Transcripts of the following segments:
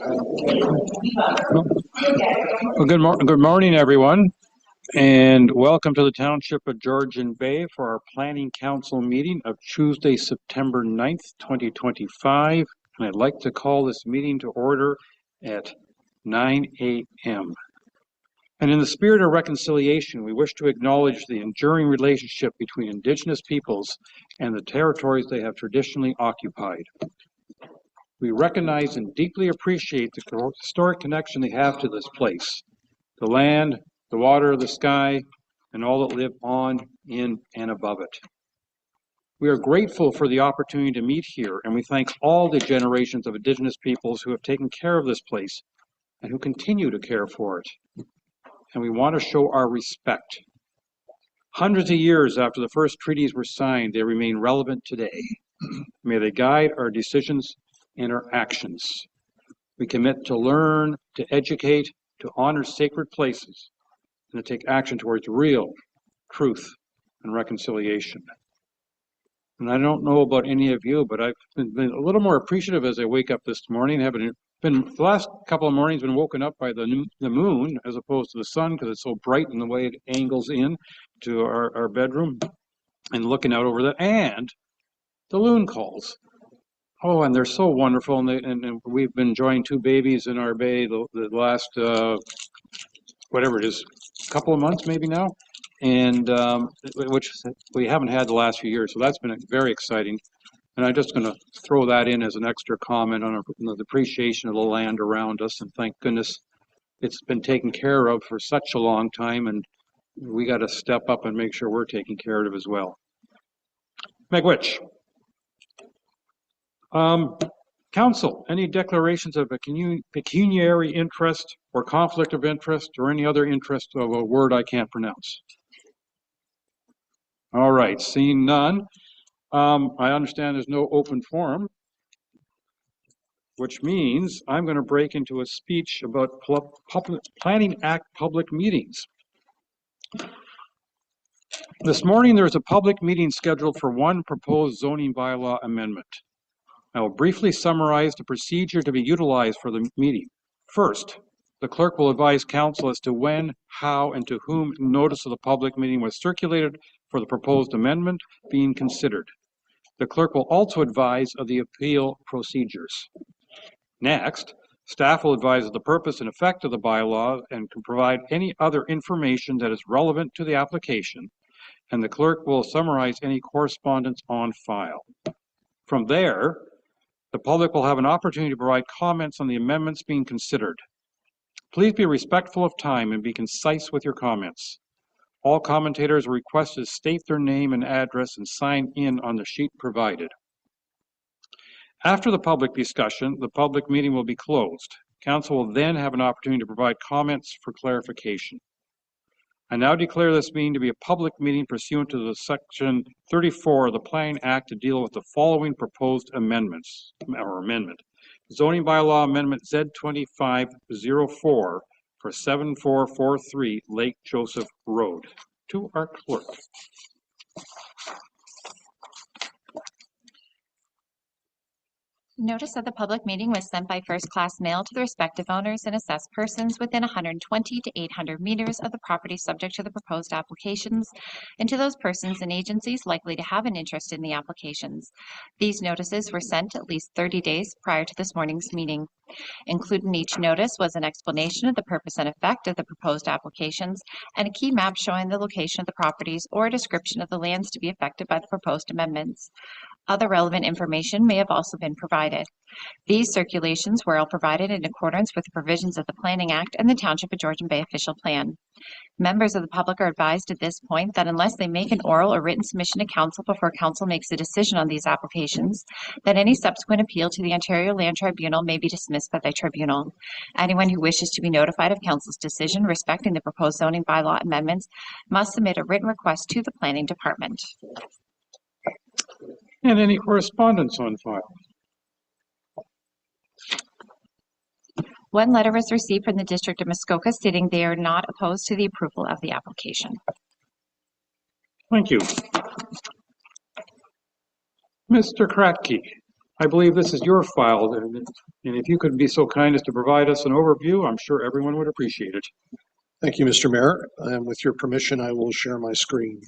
Well, good morning, everyone, and welcome to the Township of Georgian Bay for our Planning Council meeting of Tuesday, September 9th, 2025. And I'd like to call this meeting to order at 9 a.m. And in the spirit of reconciliation, we wish to acknowledge the enduring relationship between Indigenous peoples and the territories they have traditionally occupied. We recognize and deeply appreciate the historic connection they have to this place, the land, the water, the sky, and all that live on, in, and above it. We are grateful for the opportunity to meet here, and we thank all the generations of Indigenous peoples who have taken care of this place and who continue to care for it. And we want to show our respect. Hundreds of years after the first treaties were signed, they remain relevant today. May they guide our decisions and our actions. We commit to learn, to educate, to honor sacred places, and to take action towards real truth and reconciliation. And I don't know about any of you, but I've been a little more appreciative as I wake up this morning, having been the last couple of mornings been woken up by the moon as opposed to the sun because it's so bright in the way it angles in to our bedroom, and looking out over that, and the loon calls. Oh, and they're so wonderful, and we've been enjoying two babies in our bay the last, whatever it is, couple of months maybe now, and which we haven't had the last few years, so that's been very exciting. And I'm just going to throw that in as an extra comment on the appreciation of the land around us, and thank goodness it's been taken care of for such a long time, and we got to step up and make sure we're taking care of it as well. Megwitch. Council, any declarations of a pecuniary interest or conflict of interest or any other interest of a word I can't pronounce? All right, seeing none, I understand there's no open forum, which means I'm going to break into a speech about Planning Act public meetings. This morning, there's a public meeting scheduled for one proposed zoning bylaw amendment. I will briefly summarize the procedure to be utilized for the meeting. First, the clerk will advise council as to when, how, and to whom notice of the public meeting was circulated for the proposed amendment being considered. The clerk will also advise of the appeal procedures. Next, staff will advise of the purpose and effect of the bylaw and can provide any other information that is relevant to the application, and the clerk will summarize any correspondence on file. From there, the public will have an opportunity to provide comments on the amendments being considered. Please be respectful of time and be concise with your comments. All commentators are requested to state their name and address and sign in on the sheet provided. After the public discussion, the public meeting will be closed. Council will then have an opportunity to provide comments for clarification. I now declare this meeting to be a public meeting pursuant to the Section 34 of the Planning Act to deal with the following proposed amendments, or amendment. Zoning Bylaw Amendment Z2504 for 7443 Lake Joseph Road. To our clerk. Notice of the public meeting was sent by first-class mail to the respective owners and assessed persons within 120 to 800 meters of the property subject to the proposed applications, and to those persons and agencies likely to have an interest in the applications. These notices were sent at least 30 days prior to this morning's meeting. Included in each notice was an explanation of the purpose and effect of the proposed applications and a key map showing the location of the properties or a description of the lands to be affected by the proposed amendments. Other relevant information may have also been provided. These circulations were all provided in accordance with the provisions of the Planning Act and the Township of Georgian Bay Official Plan. Members of the public are advised at this point that unless they make an oral or written submission to council before council makes a decision on these applications, that any subsequent appeal to the Ontario Land Tribunal may be dismissed by the tribunal. Anyone who wishes to be notified of council's decision respecting the proposed zoning bylaw amendments must submit a written request to the planning department. And any correspondence on file? One letter was received from the District of Muskoka stating they are not opposed to the approval of the application. Thank you. Mr. Kratky, I believe this is your file, and if you could be so kind as to provide us an overview, I'm sure everyone would appreciate it. Thank you, Mr. Mayor. And with your permission, I will share my screen.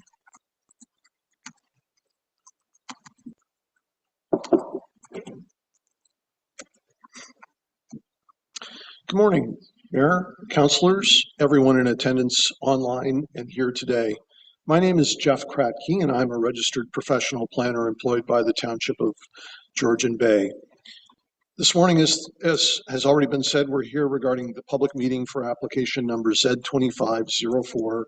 Good morning, Mayor, councilors, everyone in attendance online and here today. My name is Jeff Kratke, and I'm a registered professional planner employed by the Township of Georgian Bay. This morning, as has already been said, we're here regarding the public meeting for application number Z2504 for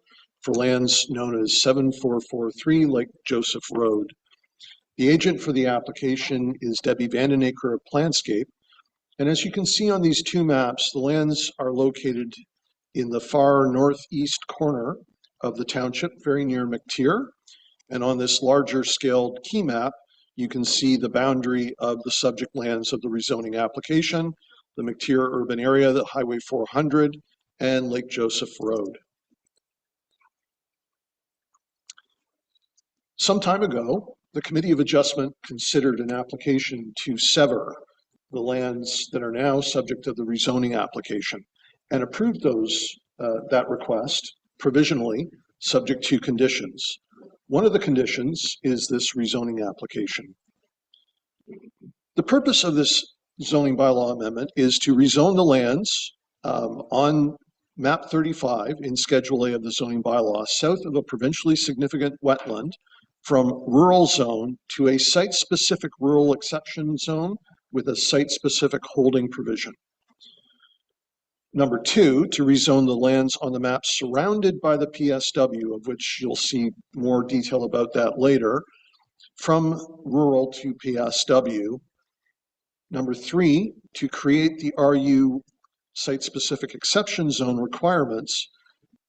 lands known as 7443 Lake Joseph Road. The agent for the application is Debbie Vandenacre of Planscape. And as you can see on these two maps, the lands are located in the far northeast corner of the township, very near McTier. And on this larger scaled key map, you can see the boundary of the subject lands of the rezoning application, the McTier urban area, the Highway 400, and Lake Joseph Road. Some time ago, the Committee of Adjustment considered an application to sever the lands that are now subject to the rezoning application and approved that request provisionally, subject to conditions. One of the conditions is this rezoning application. The purpose of this zoning bylaw amendment is to rezone the lands on map 35 in Schedule A of the zoning bylaw south of a provincially significant wetland from rural zone to a site-specific rural exception zone with a site-specific holding provision. Number two, to rezone the lands on the map surrounded by the PSW, of which you'll see more detail about that later, from rural to PSW. Number three, to create the RU site-specific exception zone requirements,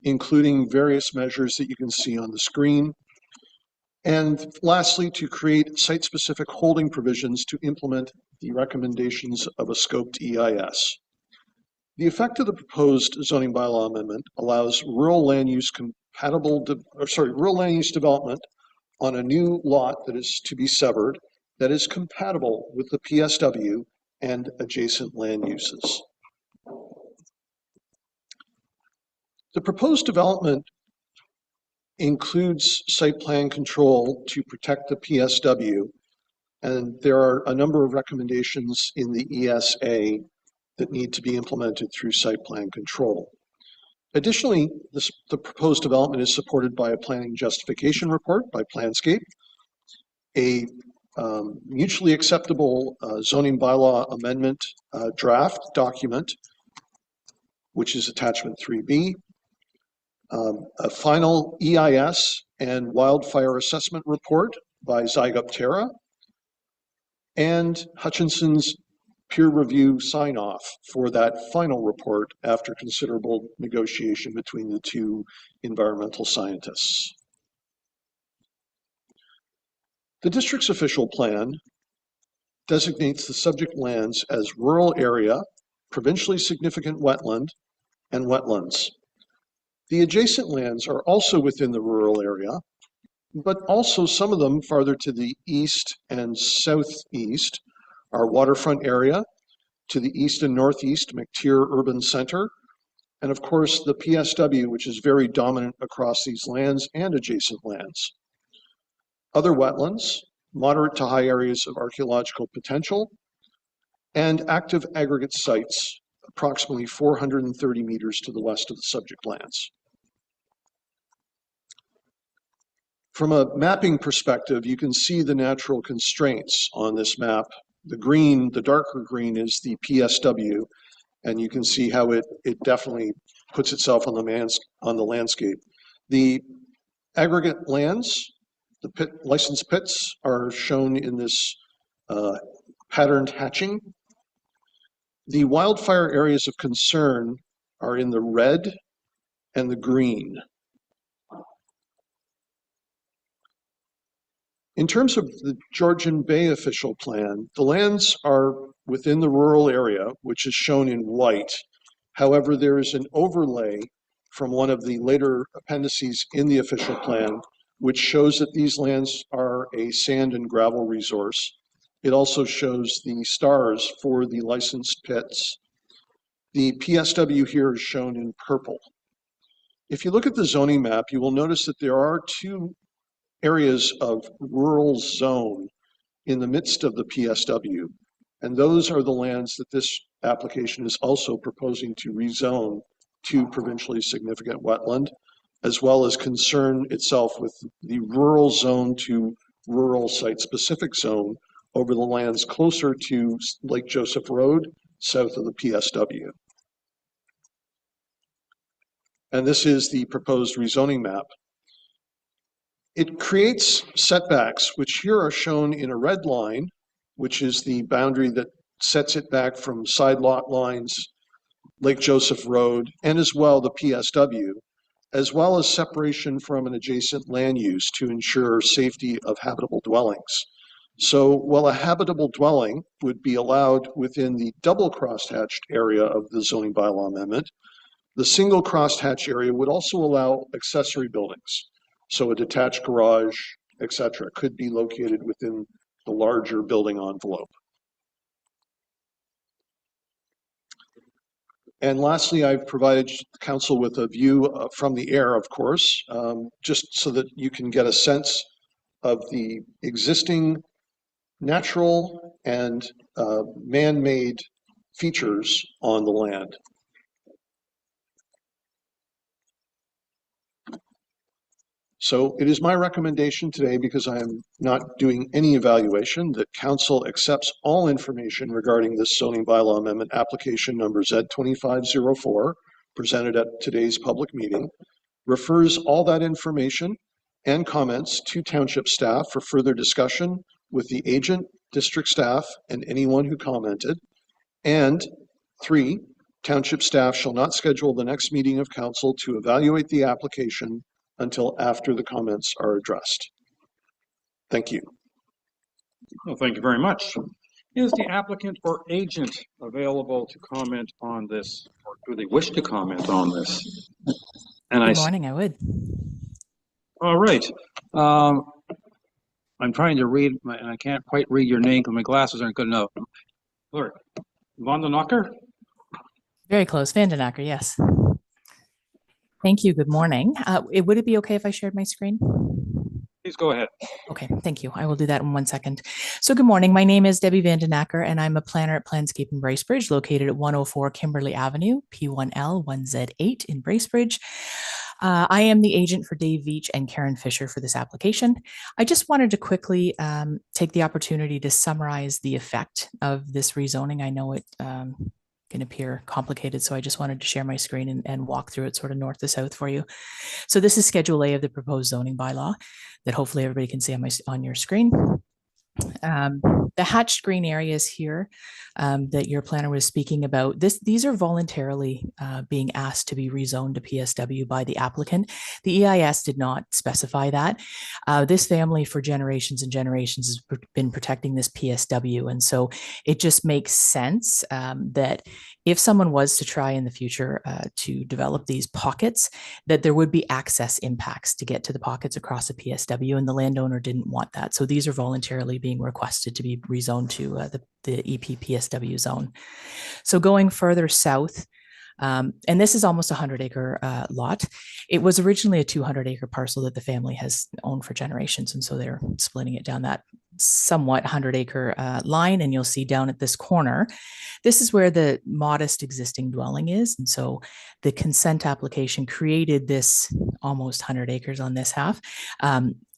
including various measures that you can see on the screen. And lastly, to create site-specific holding provisions to implement the recommendations of a scoped EIS. The effect of the proposed zoning bylaw amendment allows rural land use development on a new lot that is to be severed that is compatible with the PSW and adjacent land uses. The proposed development includes site plan control to protect the PSW, and there are a number of recommendations in the ESA that need to be implemented through site plan control. Additionally, the proposed development is supported by a planning justification report by Planscape, a mutually acceptable zoning bylaw amendment draft document, which is attachment 3B, a final EIS and wildfire assessment report by Zygoptera, and Hutchinson's peer review sign-off for that final report after considerable negotiation between the two environmental scientists. The district's official plan designates the subject lands as rural area, provincially significant wetland, and wetlands. The adjacent lands are also within the rural area, but also some of them farther to the east and southeast are waterfront area, to the east and northeast, McTier Urban Center, and of course the PSW, which is very dominant across these lands and adjacent lands. Other wetlands, moderate to high areas of archaeological potential, and active aggregate sites, approximately 430 meters to the west of the subject lands. From a mapping perspective, you can see the natural constraints on this map. The green, the darker green, is the PSW, and you can see how it definitely puts itself on the landscape. The aggregate lands, the licensed pits, are shown in this patterned hatching. The wildfire areas of concern are in the red and the green. In terms of the Georgian Bay official plan, the lands are within the rural area, which is shown in white. However, there is an overlay from one of the later appendices in the official plan, which shows that these lands are a sand and gravel resource. It also shows the stars for the licensed pits. The PSW here is shown in purple. If you look at the zoning map, you will notice that there are two areas of rural zone in the midst of the PSW. And those are the lands that this application is also proposing to rezone to provincially significant wetland, as well as concern itself with the rural zone to rural site-specific zone over the lands closer to Lake Joseph Road, south of the PSW. And this is the proposed rezoning map. It creates setbacks, which here are shown in a red line, which is the boundary that sets it back from side lot lines, Lake Joseph Road, and as well the PSW, as well as separation from an adjacent land use to ensure safety of habitable dwellings. So while a habitable dwelling would be allowed within the double crosshatched area of the zoning bylaw amendment, the single crosshatch area would also allow accessory buildings. So a detached garage, etc., could be located within the larger building envelope. And lastly, I've provided council with a view from the air, of course, just so that you can get a sense of the existing natural and man-made features on the land. So it is my recommendation today, because I am not doing any evaluation, that council accepts all information regarding this zoning bylaw amendment application number Z2504, presented at today's public meeting, refers all that information and comments to township staff for further discussion with the agent, district staff, and anyone who commented. And 3, township staff shall not schedule the next meeting of council to evaluate the application until after the comments are addressed. Thank you. Well, thank you very much. Is the applicant or agent available to comment on this, or do they wish to comment on this? And Good morning, I would. All right. I'm trying to read, and I can't quite read your name because my glasses aren't good enough. Sorry. Van den Akker? Very close. Van den Akker, yes. Thank you. Good morning. Would it be okay if I shared my screen? Please go ahead. Okay, thank you. I will do that in 1 second. So good morning. My name is Debbie Van den Akker, and I'm a planner at Planscape in Bracebridge, located at 104 Kimberley Avenue, P1L 1Z8 in Bracebridge. I am the agent for Dave Veach and Karen Fisher for this application. I just wanted to quickly take the opportunity to summarize the effect of this rezoning. I know it can appear complicated, so I just wanted to share my screen and walk through it sort of north to south for you. So this is Schedule A of the proposed zoning bylaw that hopefully everybody can see on your screen. The hatched green areas here that your planner was speaking about, these are voluntarily being asked to be rezoned to PSW by the applicant. The EIS did not specify that. This family for generations and generations has been protecting this PSW, and so it just makes sense that if someone was to try in the future to develop these pockets, that there would be access impacts to get to the pockets across the PSW, and the landowner didn't want that. So these are voluntarily being requested to be rezoned to the EP PSW zone. So going further south, and this is almost a 100-acre lot. It was originally a 200-acre parcel that the family has owned for generations, and so they're splitting it down that somewhat 100-acre line. And you'll see down at this corner, this is where the modest existing dwelling is. And so the consent application created this almost 100 acres on this half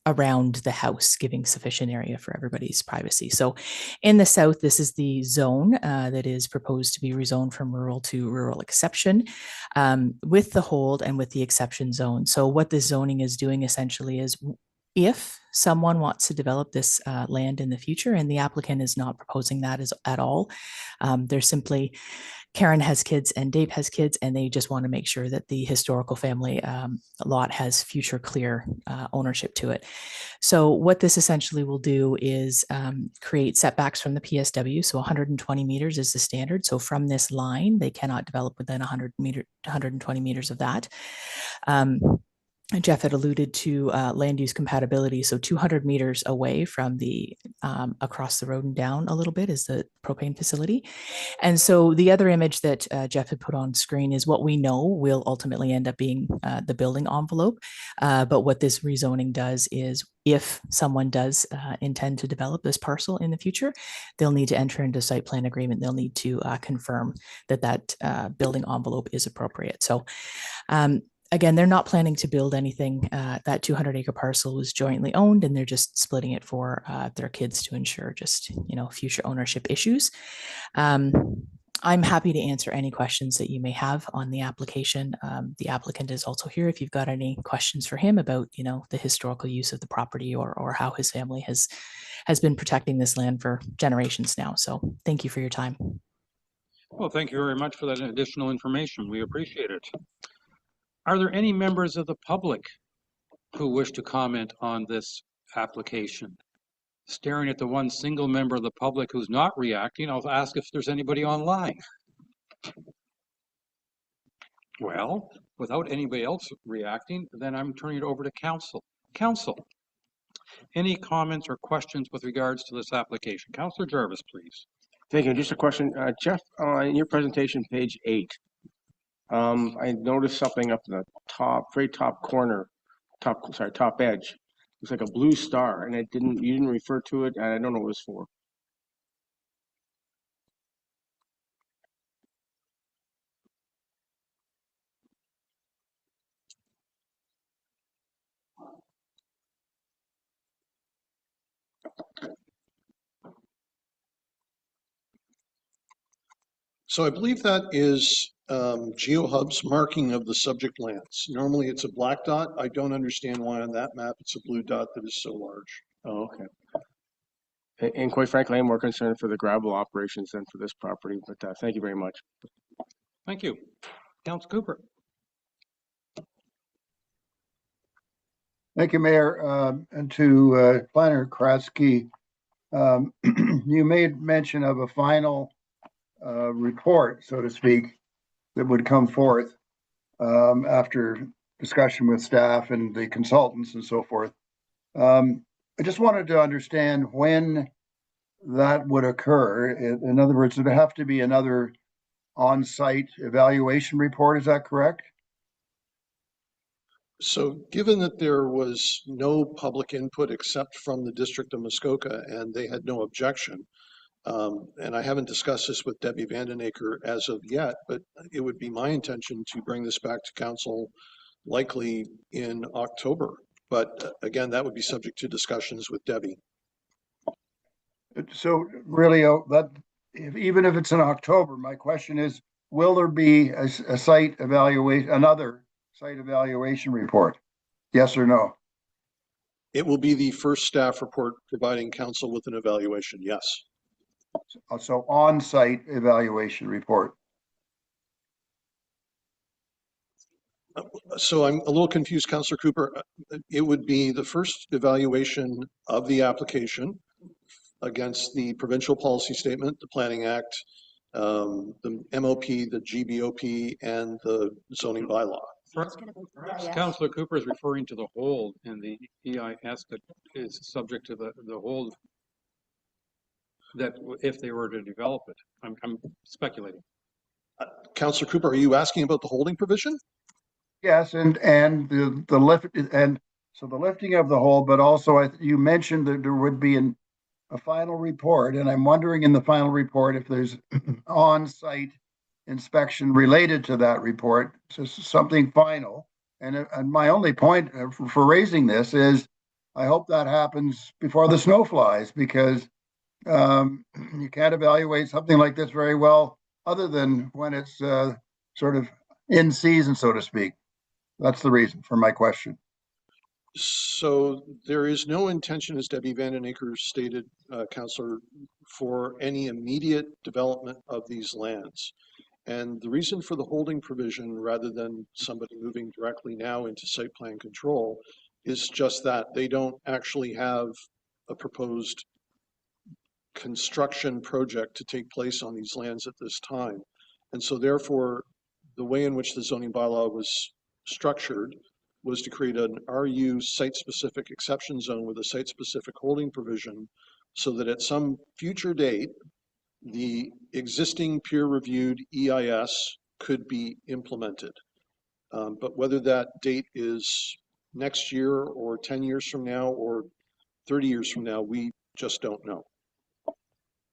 around the house, giving sufficient area for everybody's privacy. So in the south, this is the zone that is proposed to be rezoned from rural to rural exception with the hold and with the exception zone. So what this zoning is doing essentially is, if someone wants to develop this land in the future, and the applicant is not proposing that at all, they're simply, Karen has kids and Dave has kids, and they just want to make sure that the historical family lot has future clear ownership to it. So what this essentially will do is create setbacks from the PSW. So 120 meters is the standard. So from this line, they cannot develop within 120 meters of that. Jeff had alluded to land use compatibility. So 200 meters away from the across the road and down a little bit is the propane facility. And so the other image that Jeff had put on screen is what we know will ultimately end up being the building envelope. But what this rezoning does is if someone does intend to develop this parcel in the future, they'll need to enter into site plan agreement. They'll need to confirm that that building envelope is appropriate. So again, they're not planning to build anything. That 200-acre parcel was jointly owned, and they're just splitting it for their kids to ensure just, future ownership issues. I'm happy to answer any questions that you may have on the application. The applicant is also here if you've got any questions for him about, the historical use of the property or how his family has been protecting this land for generations now. So thank you for your time. Well, thank you very much for that additional information. We appreciate it. Are there any members of the public who wish to comment on this application? Staring at the one single member of the public who's not reacting, I'll ask if there's anybody online. Well, without anybody else reacting, then I'm turning it over to council. Council, any comments or questions with regards to this application? Councillor Jarvis, please. Thank you. Just a question, Jeff, in your presentation, page 8, I noticed something up in the very top corner, top edge. It's like a blue star, and you didn't refer to it, and I don't know what it was for. So I believe that is GeoHub's marking of the subject lands. Normally it's a black dot. I don't understand why on that map it's a blue dot that is so large. Oh, okay. And quite frankly, I'm more concerned for the gravel operations than for this property, but thank you very much. Thank you. Councillor Cooper. Thank you, Mayor. And to Planner Kratzky, you made mention of a final report, so to speak, that would come forth after discussion with staff and the consultants and so forth. I just wanted to understand when that would occur. In other words, would there have to be another on-site evaluation report? Is that correct? So given that there was no public input except from the District of Muskoka and they had no objection, and I haven't discussed this with Debbie Vandenaker as of yet, but it would be my intention to bring this back to council likely in October. But again, that would be subject to discussions with Debbie. So really, even if it's in October, my question is, will there be a site evaluation, another site evaluation report? Yes or no? It will be the first staff report providing council with an evaluation, yes. So on-site evaluation report. So I'm a little confused, Councillor Cooper. It would be the first evaluation of the application against the provincial policy statement, the Planning Act, the MOP, the GBOP, and the zoning bylaw. Perhaps Councillor Cooper is referring to the hold in the EIS that is subject to the hold that if they were to develop it. I'm speculating. Councillor Cooper, are you asking about the holding provision? Yes, and the lift, and so the lifting of the hold, but also you mentioned that there would be a final report, and I'm wondering in the final report if there's on-site inspection related to that report, so something final. And my only point for raising this is I hope that happens before the snow flies, because you can't evaluate something like this very well other than when it's sort of in season, so to speak. That's the reason for my question. So there is no intention, as Debbie Vandenaker stated, Councillor, for any immediate development of these lands. And the reason for the holding provision, rather than somebody moving directly now into site plan control, is just that they don't actually have a proposed construction project to take place on these lands at this time. And so therefore, the way in which the zoning bylaw was structured was to create an RU site-specific exception zone with a site-specific holding provision so that at some future date, the existing peer-reviewed EIS could be implemented. But whether that date is next year or 10 years from now or 30 years from now, we just don't know.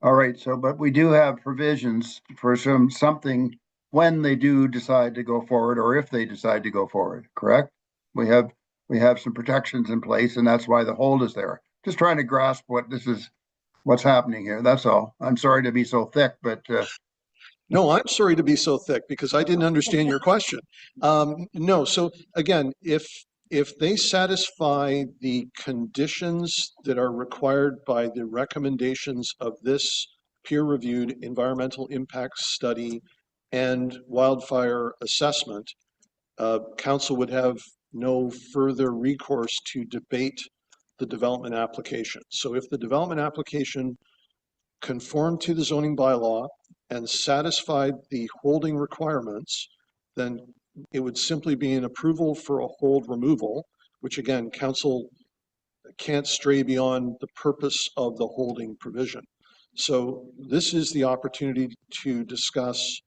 All right, so, but we do have provisions for something when they do decide to go forward, or if they decide to go forward, correct? We have some protections in place, and that's why the hold is there. Just trying to grasp what's happening here. That's all. I'm sorry to be so thick, but no, I'm sorry to be so thick because I didn't understand your question. No, so again, if they satisfy the conditions that are required by the recommendations of this peer-reviewed environmental impact study and wildfire assessment, council would have no further recourse to debate the development application. So if the development application conformed to the zoning bylaw and satisfied the holding requirements, then it would simply be an approval for a hold removal, which again, council can't stray beyond the purpose of the holding provision. So this is the opportunity to discuss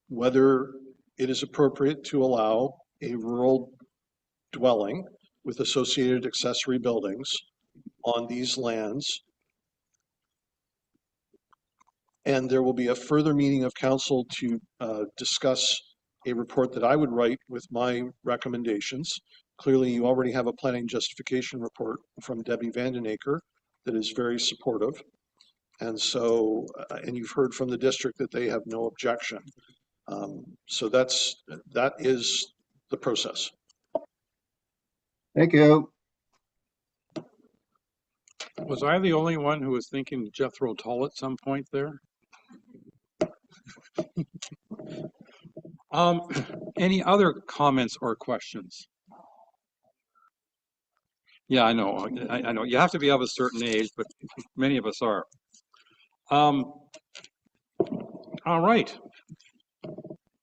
whether it is appropriate to allow a rural dwelling with associated accessory buildings on these lands. And there will be a further meeting of council to discuss a report that I would write with my recommendations. Clearly, you already have a planning justification report from Debbie Vandenaker that is very supportive. And so, and you've heard from the district that they have no objection. So that is the process. thank you. Was I the only one who was thinking Jethro Tull at some point there? Any other comments or questions? Yeah, I know. I know. You have to be of a certain age, but many of us are. All right.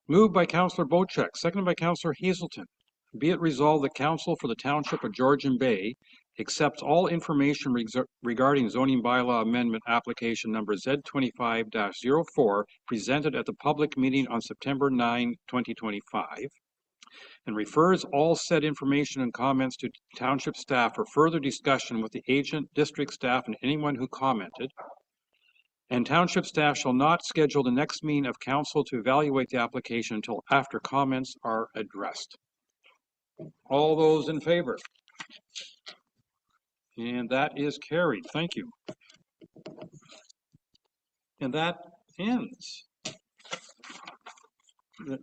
Moved by Councillor Bochek, seconded by Councillor Hazelton. Be it resolved that Council for the Township of Georgian Bay accepts all information regarding zoning bylaw amendment application number Z25-04 presented at the public meeting on September 9, 2025, and refers all said information and comments to Township staff for further discussion with the agent, district staff, and anyone who commented. And Township staff shall not schedule the next meeting of Council to evaluate the application until after comments are addressed. All those in favor? And that is carried. Thank you. And that ends.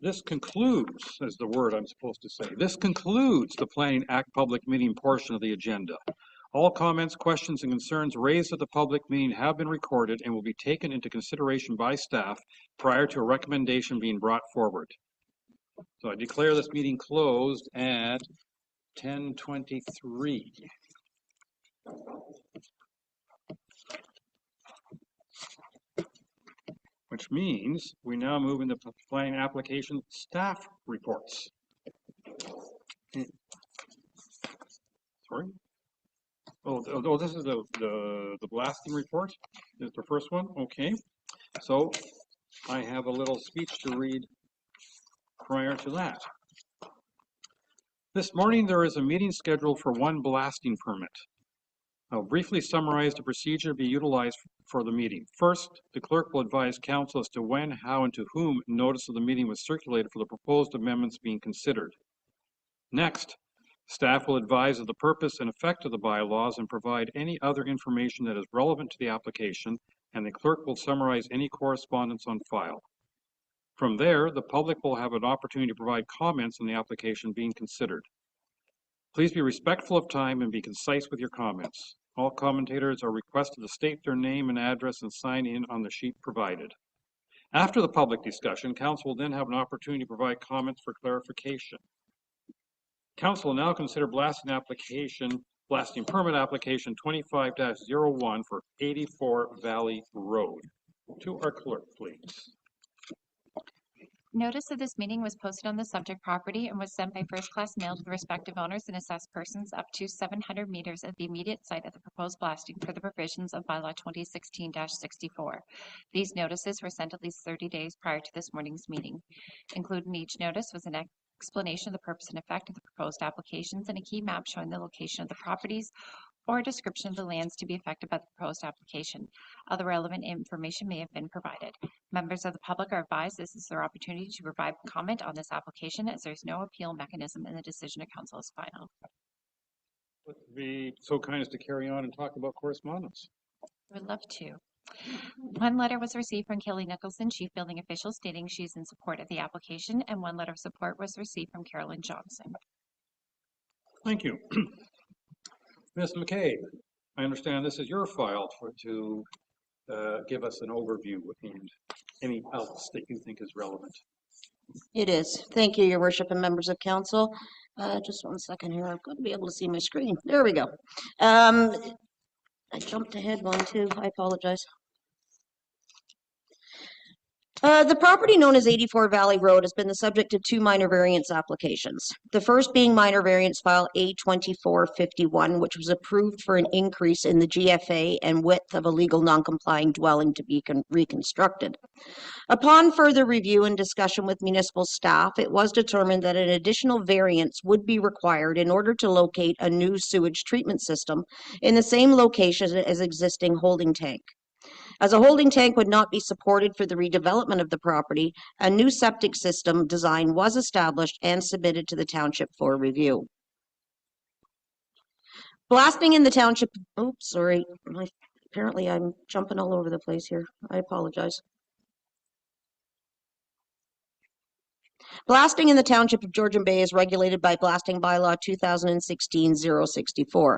This concludes, is the word I'm supposed to say. This concludes the Planning Act public meeting portion of the agenda. All comments, questions, and concerns raised at the public meeting have been recorded and will be taken into consideration by staff prior to a recommendation being brought forward. So I declare this meeting closed at 10:23. Which means we now move into planning application staff reports. Sorry. Oh, this is the blasting report. This is the first one. Okay. So I have a little speech to read prior to that. This morning there is a meeting scheduled for one blasting permit. I'll briefly summarize the procedure to be utilized for the meeting. First, the clerk will advise council as to when, how, and to whom notice of the meeting was circulated for the proposed amendments being considered. Next, staff will advise of the purpose and effect of the bylaws and provide any other information that is relevant to the application, and the clerk will summarize any correspondence on file. From there, the public will have an opportunity to provide comments on the application being considered. Please be respectful of time and be concise with your comments. All commentators are requested to state their name and address and sign in on the sheet provided. After the public discussion, council will then have an opportunity to provide comments for clarification. Council will now consider blasting permit application 25-01 for 84 Valley Road. To our clerk, please. Notice of this meeting was posted on the subject property and was sent by first-class mail to the respective owners and assessed persons up to 700 meters of the immediate site of the proposed blasting for the provisions of bylaw 2016-64. These notices were sent at least 30 days prior to this morning's meeting. Included in each notice was an explanation of the purpose and effect of the proposed applications and a key map showing the location of the properties or a description of the lands to be affected by the proposed application. Other relevant information may have been provided. Members of the public are advised this is their opportunity to provide comment on this application, as there is no appeal mechanism and the decision of council is final. Would be so kind as to carry on and talk about correspondence. I would love to. One letter was received from Kelly Nicholson, Chief Building Official, stating she is in support of the application, and one letter of support was received from Carolyn Johnson. Thank you. Ms. McCabe, I understand this is your file to give us an overview and any else that you think is relevant. It is. Thank you, Your Worship and members of council. Just one second here. I've got to be able to see my screen. There we go. I jumped ahead one too. I apologize. The property known as 84 Valley Road has been the subject of two minor variance applications. The first being minor variance file A2451, which was approved for an increase in the GFA and width of a legal non-complying dwelling to be reconstructed. Upon further review and discussion with municipal staff, it was determined that an additional variance would be required in order to locate a new sewage treatment system in the same location as existing holding tank. As a holding tank would not be supported for the redevelopment of the property, a new septic system design was established and submitted to the township for review. Blasting in the township, oops, sorry, apparently I'm jumping all over the place here. I apologize. Blasting in the township of Georgian Bay is regulated by blasting bylaw 2016-064.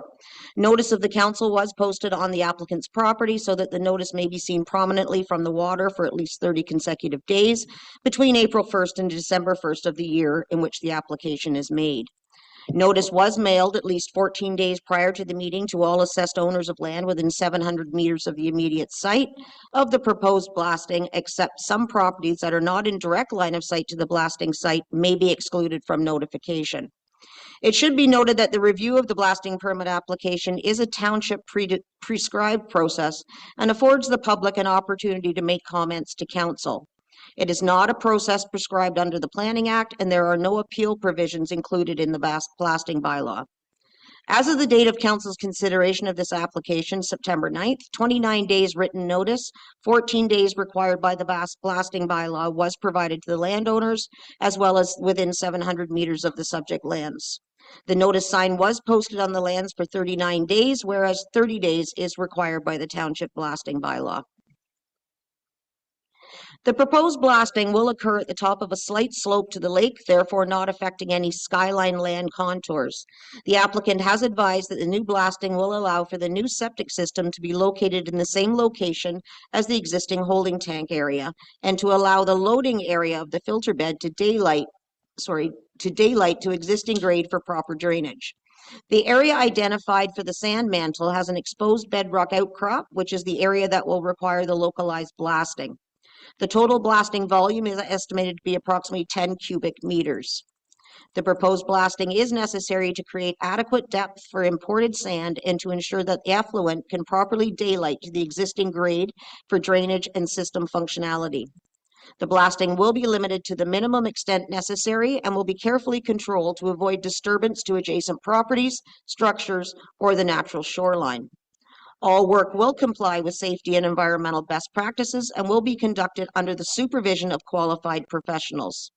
Notice of the council was posted on the applicant's property so that the notice may be seen prominently from the water for at least 30 consecutive days between April 1st and December 1st of the year in which the application is made. Notice was mailed at least 14 days prior to the meeting to all assessed owners of land within 700 meters of the immediate site of the proposed blasting, except some properties that are not in direct line of sight to the blasting site may be excluded from notification. It should be noted that the review of the blasting permit application is a township prescribed process and affords the public an opportunity to make comments to council. It is not a process prescribed under the Planning Act, and there are no appeal provisions included in the blasting bylaw. As of the date of council's consideration of this application, September 9th, 29 days written notice, 14 days required by the blasting bylaw was provided to the landowners, as well as within 700 meters of the subject lands. The notice sign was posted on the lands for 39 days, whereas 30 days is required by the township blasting bylaw. The proposed blasting will occur at the top of a slight slope to the lake, therefore not affecting any skyline land contours. The applicant has advised that the new blasting will allow for the new septic system to be located in the same location as the existing holding tank area and to allow the loading area of the filter bed to daylight to existing grade for proper drainage. The area identified for the sand mantle has an exposed bedrock outcrop, which is the area that will require the localized blasting. The total blasting volume is estimated to be approximately 10 cubic meters. The proposed blasting is necessary to create adequate depth for imported sand and to ensure that the effluent can properly daylight to the existing grade for drainage and system functionality. The blasting will be limited to the minimum extent necessary and will be carefully controlled to avoid disturbance to adjacent properties, structures, or the natural shoreline. All work will comply with safety and environmental best practices and will be conducted under the supervision of qualified professionals.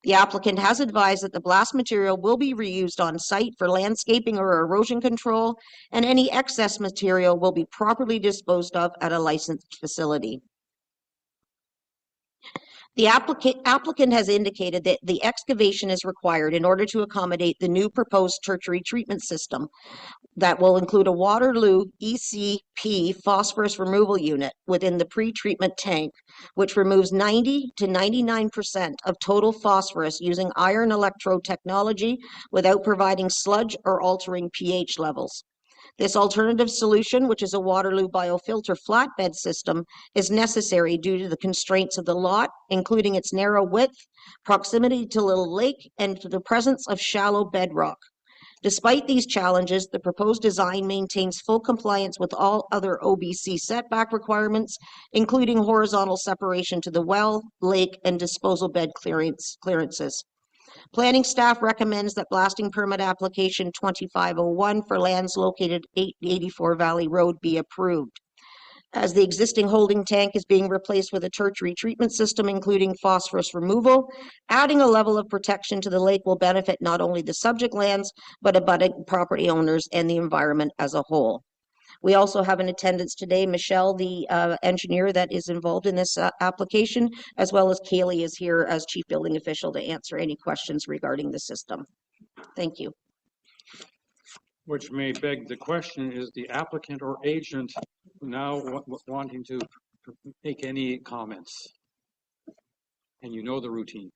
The applicant has advised that the blast material will be reused on site for landscaping or erosion control, and any excess material will be properly disposed of at a licensed facility. The applicant has indicated that the excavation is required in order to accommodate the new proposed tertiary treatment system that will include a Waterloo ECP phosphorus removal unit within the pre-treatment tank, which removes 90 to 99% of total phosphorus using iron electrode technology without providing sludge or altering pH levels. This alternative solution, which is a Waterloo biofilter flatbed system, is necessary due to the constraints of the lot, including its narrow width, proximity to Little Lake, and to the presence of shallow bedrock. Despite these challenges, the proposed design maintains full compliance with all other OBC setback requirements, including horizontal separation to the well, lake, and disposal bed clearances. Planning staff recommends that blasting permit application 2501 for lands located 884 Valley Road be approved. As the existing holding tank is being replaced with a tertiary treatment system, including phosphorus removal, adding a level of protection to the lake will benefit not only the subject lands, but abutting property owners and the environment as a whole. We also have in attendance today, Michelle, the engineer that is involved in this application, as well as Kaylee is here as chief building official to answer any questions regarding the system. Thank you. Which may beg the question, is the applicant or agent now wanting to make any comments? And you know the routine.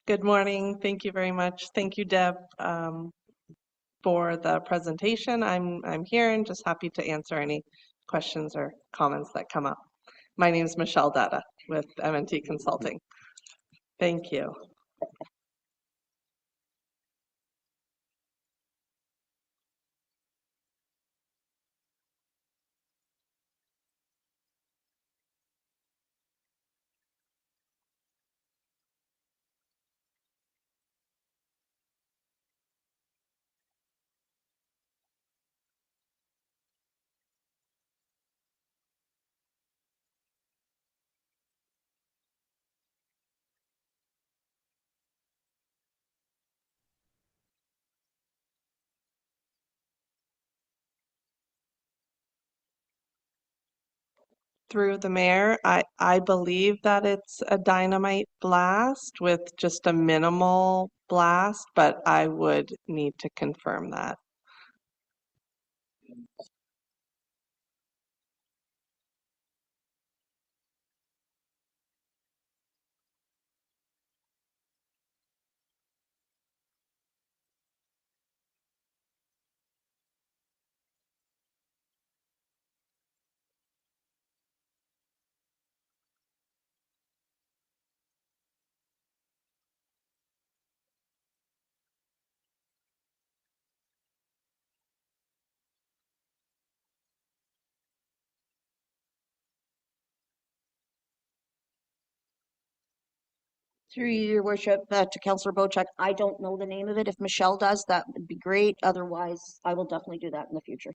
Good morning. Thank you very much. Thank you, Deb, for the presentation. I'm here and just happy to answer any questions or comments that come up. My name is Michelle Dada with M&T Consulting. Thank you. Through the mayor, I believe that it's a dynamite blast with just a minimal blast, but I would need to confirm that. Through your worship, to Councillor Bochek, I don't know the name of it. If Michelle does, that would be great. Otherwise, I will definitely do that in the future.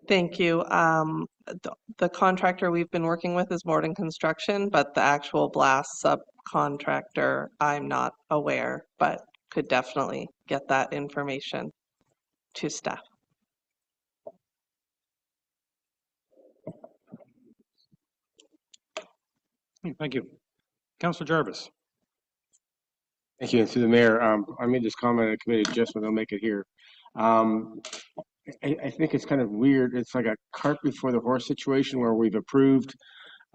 Thank you. The contractor we've been working with is Morton Construction, but the actual blast subcontractor, I'm not aware, but could definitely get that information to staff. Thank you. Councillor Jarvis. Thank you. And through the mayor, I made this comment at a committee adjustment. I'll make it here. I think it's kind of weird. It's like a cart before the horse situation where we've approved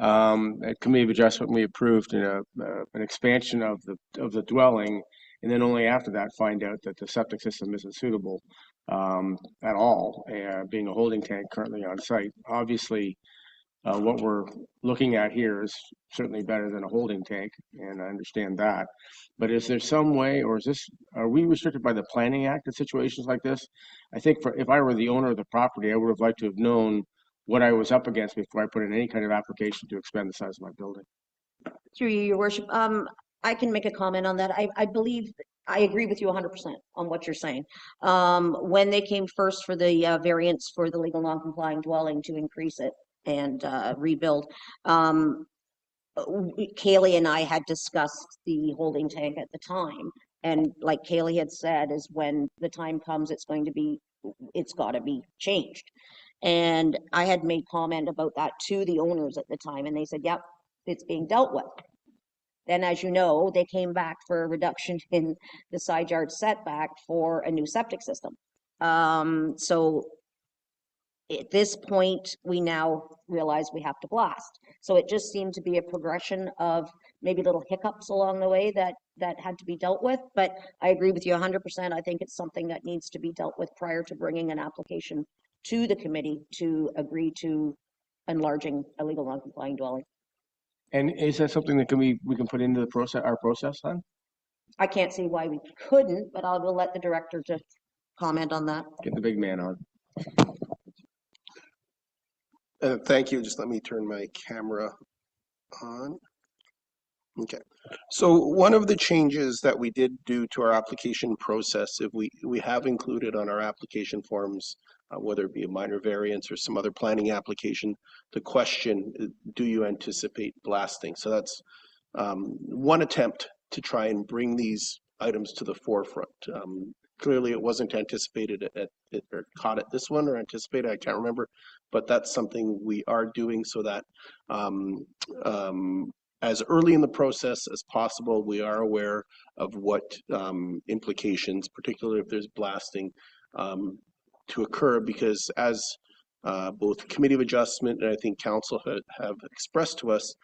at committee of adjustment, we approved an expansion of the dwelling, and then only after that find out that the septic system isn't suitable at all, being a holding tank currently on site. Obviously, what we're looking at here is certainly better than a holding tank, and I understand that. But is there some way, or are we restricted by the Planning Act in situations like this? I think if I were the owner of the property, I would have liked to have known what I was up against before I put in any kind of application to expand the size of my building. Through you, your worship, I can make a comment on that. I believe I agree with you 100% on what you're saying. When they came first for the variance for the legal non-complying dwelling to increase it and rebuild, Kaylee and I had discussed the holding tank at the time. And like Kaylee had said, is when the time comes, it's got to be changed. And I had made comment about that to the owners at the time, and they said, yep, it's being dealt with. Then, as you know, they came back for a reduction in the side yard setback for a new septic system. So at this point, we now realize we have to blast. So it just seemed to be a progression of maybe little hiccups along the way that had to be dealt with. But I agree with you 100%. I think it's something that needs to be dealt with prior to bringing an application to the committee to agree to enlarging a legal non-complying dwelling. And is that something that we can put into the process, our process then? I can't see why we couldn't, but I will let the director just comment on that. Get the big man on. Thank you. Just let me turn my camera on. Okay. So one of the changes that we did do to our application process, if we have included on our application forms, whether it be a minor variance or some other planning application, the question, do you anticipate blasting? So that's one attempt to try and bring these items to the forefront. Clearly it wasn't anticipated or caught at this one or anticipated, I can't remember, but that's something we are doing so that as early in the process as possible, we are aware of what implications, particularly if there's blasting, to occur, because as both Committee of Adjustment and I think Council have expressed to us,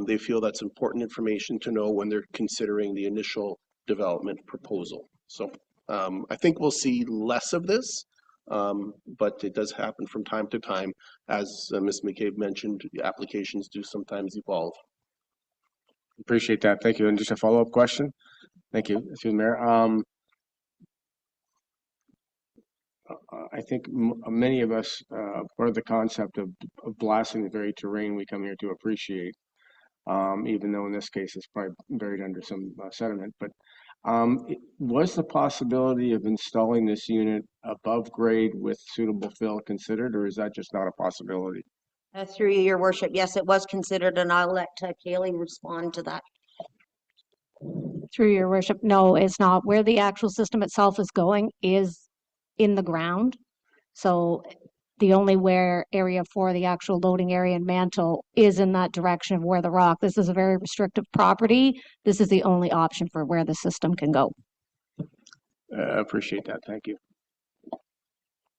they feel that's important information to know when they're considering the initial development proposal. So I think we'll see less of this, but it does happen from time to time. As Ms. McCabe mentioned, applications do sometimes evolve. Appreciate that. Thank you. And just a follow-up question. Thank you, Mr. Mayor. I think many of us, part of the concept of blasting the very terrain we come here to appreciate, even though in this case it's probably buried under some sediment. But was the possibility of installing this unit above grade with suitable fill considered, or is that just not a possibility? Through you, Your Worship, yes, it was considered, and I'll let Kaylee respond to that. Through Your Worship, no, it's not. Where the actual system itself is going is in the ground. So the only area for the actual loading area and mantle is in that direction of where the rock. This is a very restrictive property. This is the only option for where the system can go. Appreciate that. Thank you.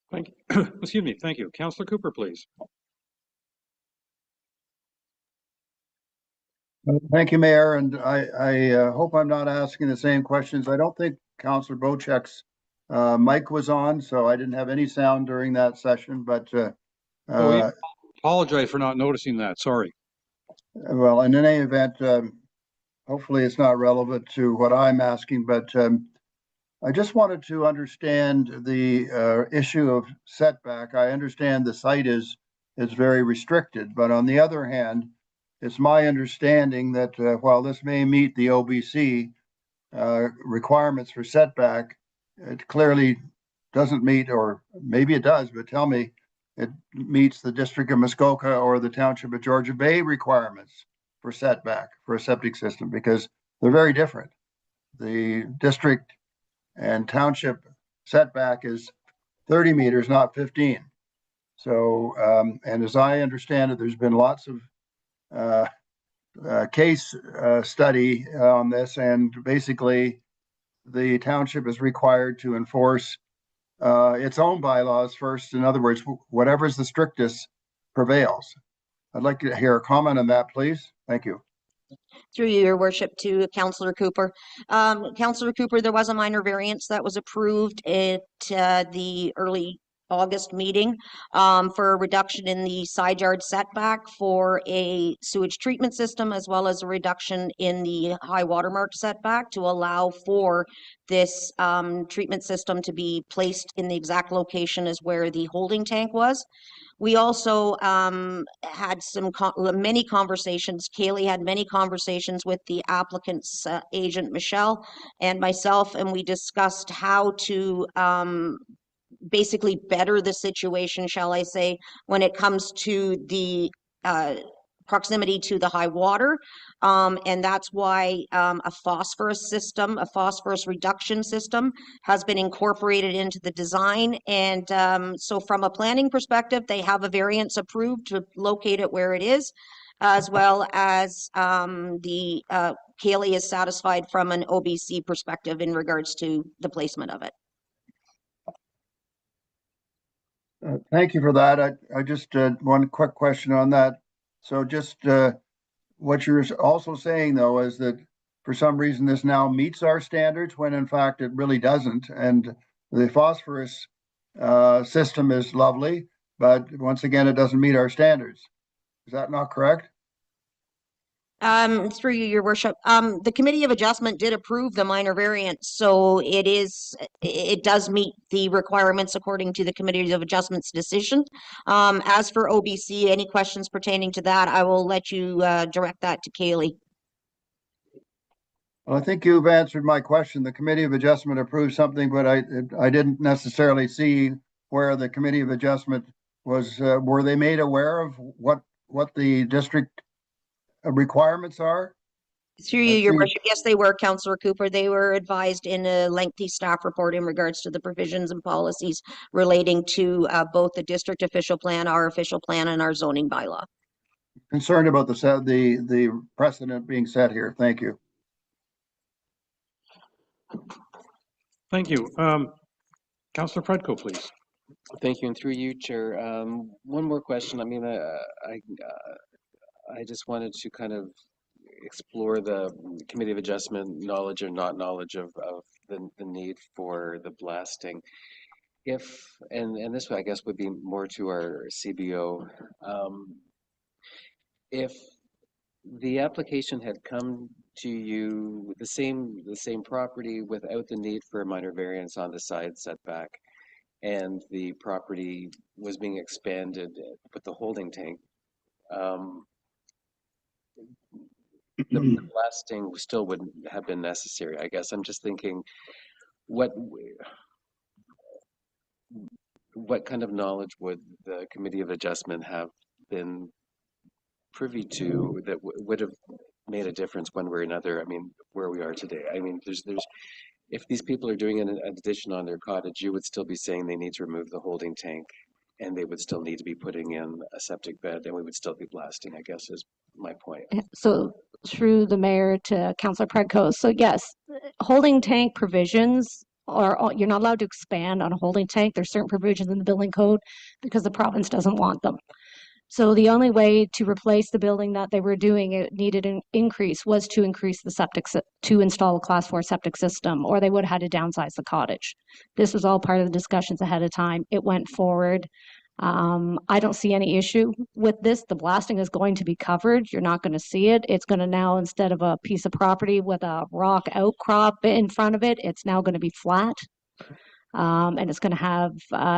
Thank you. Excuse me. Thank you. Councillor Cooper, please. Thank you, Mayor. And I hope I'm not asking the same questions. I don't think Councillor Bocek's mic was on, so I didn't have any sound during that session, but apologize for not noticing that. Sorry. Well, in any event, hopefully it's not relevant to what I'm asking, but I just wanted to understand the issue of setback. I understand the site is very restricted, but on the other hand, it's my understanding that while this may meet the OBC requirements for setback, it clearly doesn't meet, or maybe it does, but tell me, it meets the District of Muskoka or the Township of Georgian Bay requirements for setback for a septic system, because they're very different. The district and township setback is 30 meters, not 15. So, and as I understand it, there's been lots of case study on this, and basically the township is required to enforce its own bylaws first. In other words, whatever's the strictest prevails. I'd like to hear a comment on that, please. Thank you. Through you, Your Worship, to Councillor Cooper. Councillor Cooper, there was a minor variance that was approved at the early August meeting for a reduction in the side yard setback for a sewage treatment system, as well as a reduction in the high watermark setback to allow for this treatment system to be placed in the exact location as where the holding tank was. We also had many conversations. Kaylee had many conversations with the applicant's agent, Michelle, and myself, and we discussed how to basically better the situation, shall I say, when it comes to the proximity to the high water. And that's why a phosphorus reduction system has been incorporated into the design. And so from a planning perspective, they have a variance approved to locate it where it is, as well as Kaylee is satisfied from an OBC perspective in regards to the placement of it. Thank you for that. I just one quick question on that. So just what you're also saying, though, is that for some reason this now meets our standards when in fact it really doesn't. And the phosphorus system is lovely, but once again, it doesn't meet our standards. Is that not correct? Through you, your worship, the Committee of Adjustment did approve the minor variance, so it does meet the requirements according to the Committee of Adjustment's decision. As for OBC, any questions pertaining to that, I will let you direct that to Kaylee. Well, I think you've answered my question. The Committee of Adjustment approved something, but I didn't necessarily see where the Committee of Adjustment was. Were they made aware of what the district requirements are? Through you, your worship, yes, they were, Councillor Cooper. They were advised in a lengthy staff report in regards to the provisions and policies relating to both the district official plan, our official plan, and our zoning bylaw. Concerned about the precedent being set here. Thank you. Thank you. Councillor Predko, please. Thank you, and through you, Chair. One more question. I mean, I just wanted to kind of explore the Committee of Adjustment knowledge or not knowledge of the need for the blasting. If, and this I guess would be more to our CBO, if the application had come to you with the same property without the need for a minor variance on the side setback, and the property was being expanded with the holding tank, the blasting still wouldn't have been necessary. I guess I'm just thinking, what kind of knowledge would the Committee of Adjustment have been privy to that would have made a difference one way or another? I mean, where we are today. I mean, there's if these people are doing an addition on their cottage, you would still be saying they need to remove the holding tank, and they would still need to be putting in a septic bed, and we would still be blasting, I guess is my point. So through the mayor to Councillor Predko. So yes, holding tank provisions are, you're not allowed to expand on a holding tank. There's certain provisions in the building code because the province doesn't want them. So the only way to replace the building that they were doing, it needed an increase, was to increase the septic, to install a class 4 septic system, or they would have had to downsize the cottage. This was all part of the discussions ahead of time. It went forward. I don't see any issue with this. The blasting is going to be covered. You're not going to see it. It's going to now, instead of a piece of property with a rock outcrop in front of it, it's now going to be flat. And it's going to have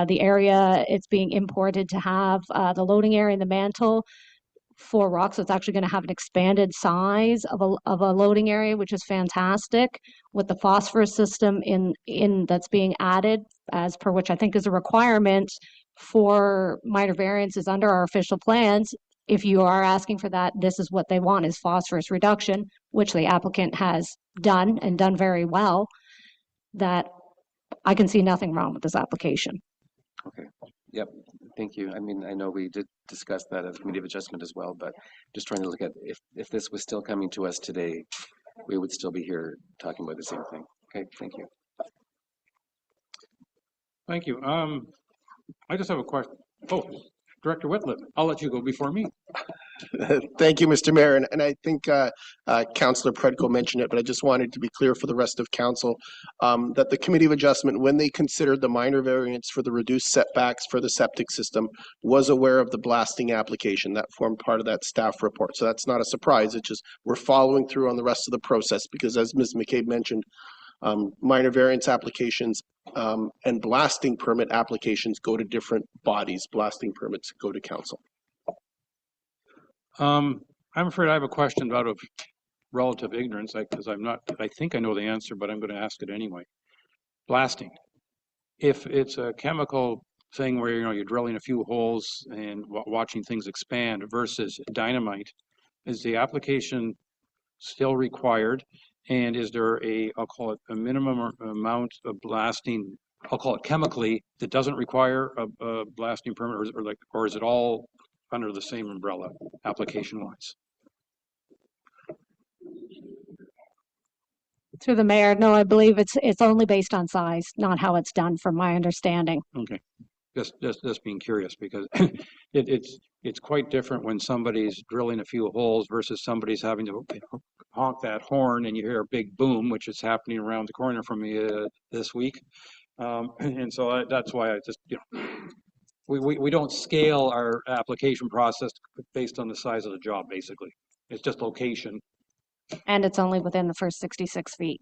the area it's being imported to have, the loading area in the mantle for rocks. So it's actually going to have an expanded size of a loading area, which is fantastic, with the phosphorus system in that's being added, as per which I think is a requirement for minor variances under our official plans. If you are asking for that, this is what they want, is phosphorus reduction, which the applicant has done and done very well. That I can see nothing wrong with this application. Okay. Yep. Thank you. I mean, I know we did discuss that at the Committee of Adjustment as well, but just trying to look at if this was still coming to us today, we would still be here talking about the same thing. Okay. Thank you. Thank you. I just have a question. Oh, Director Whitliff, I'll let you go before me. Thank you, Mr. Mayor. And I think Councillor Predko mentioned it, but I just wanted to be clear for the rest of council that the Committee of Adjustment, when they considered the minor variance for the reduced setbacks for the septic system, was aware of the blasting application. That formed part of that staff report. So that's not a surprise. It's just we're following through on the rest of the process because, as Ms. McCabe mentioned, minor variance applications and blasting permit applications go to different bodies. Blasting permits go to council. I'm afraid I have a question out of relative ignorance, because I think I know the answer, but I'm going to ask it anyway. Blasting. If it's a chemical thing where you're drilling a few holes and watching things expand versus dynamite, is the application still required? And is there I'll call it a minimum amount of blasting, I'll call it chemically, that doesn't require a blasting permit, or is it all under the same umbrella application-wise? Through the mayor, no, I believe it's only based on size, not how it's done, from my understanding. Okay. Just being curious, because it's quite different when somebody's drilling a few holes versus somebody's having to honk that horn and you hear a big boom, which is happening around the corner from me this week. And so that's why I just, we don't scale our application process based on the size of the job, basically. It's just location. And it's only within the first 66 feet.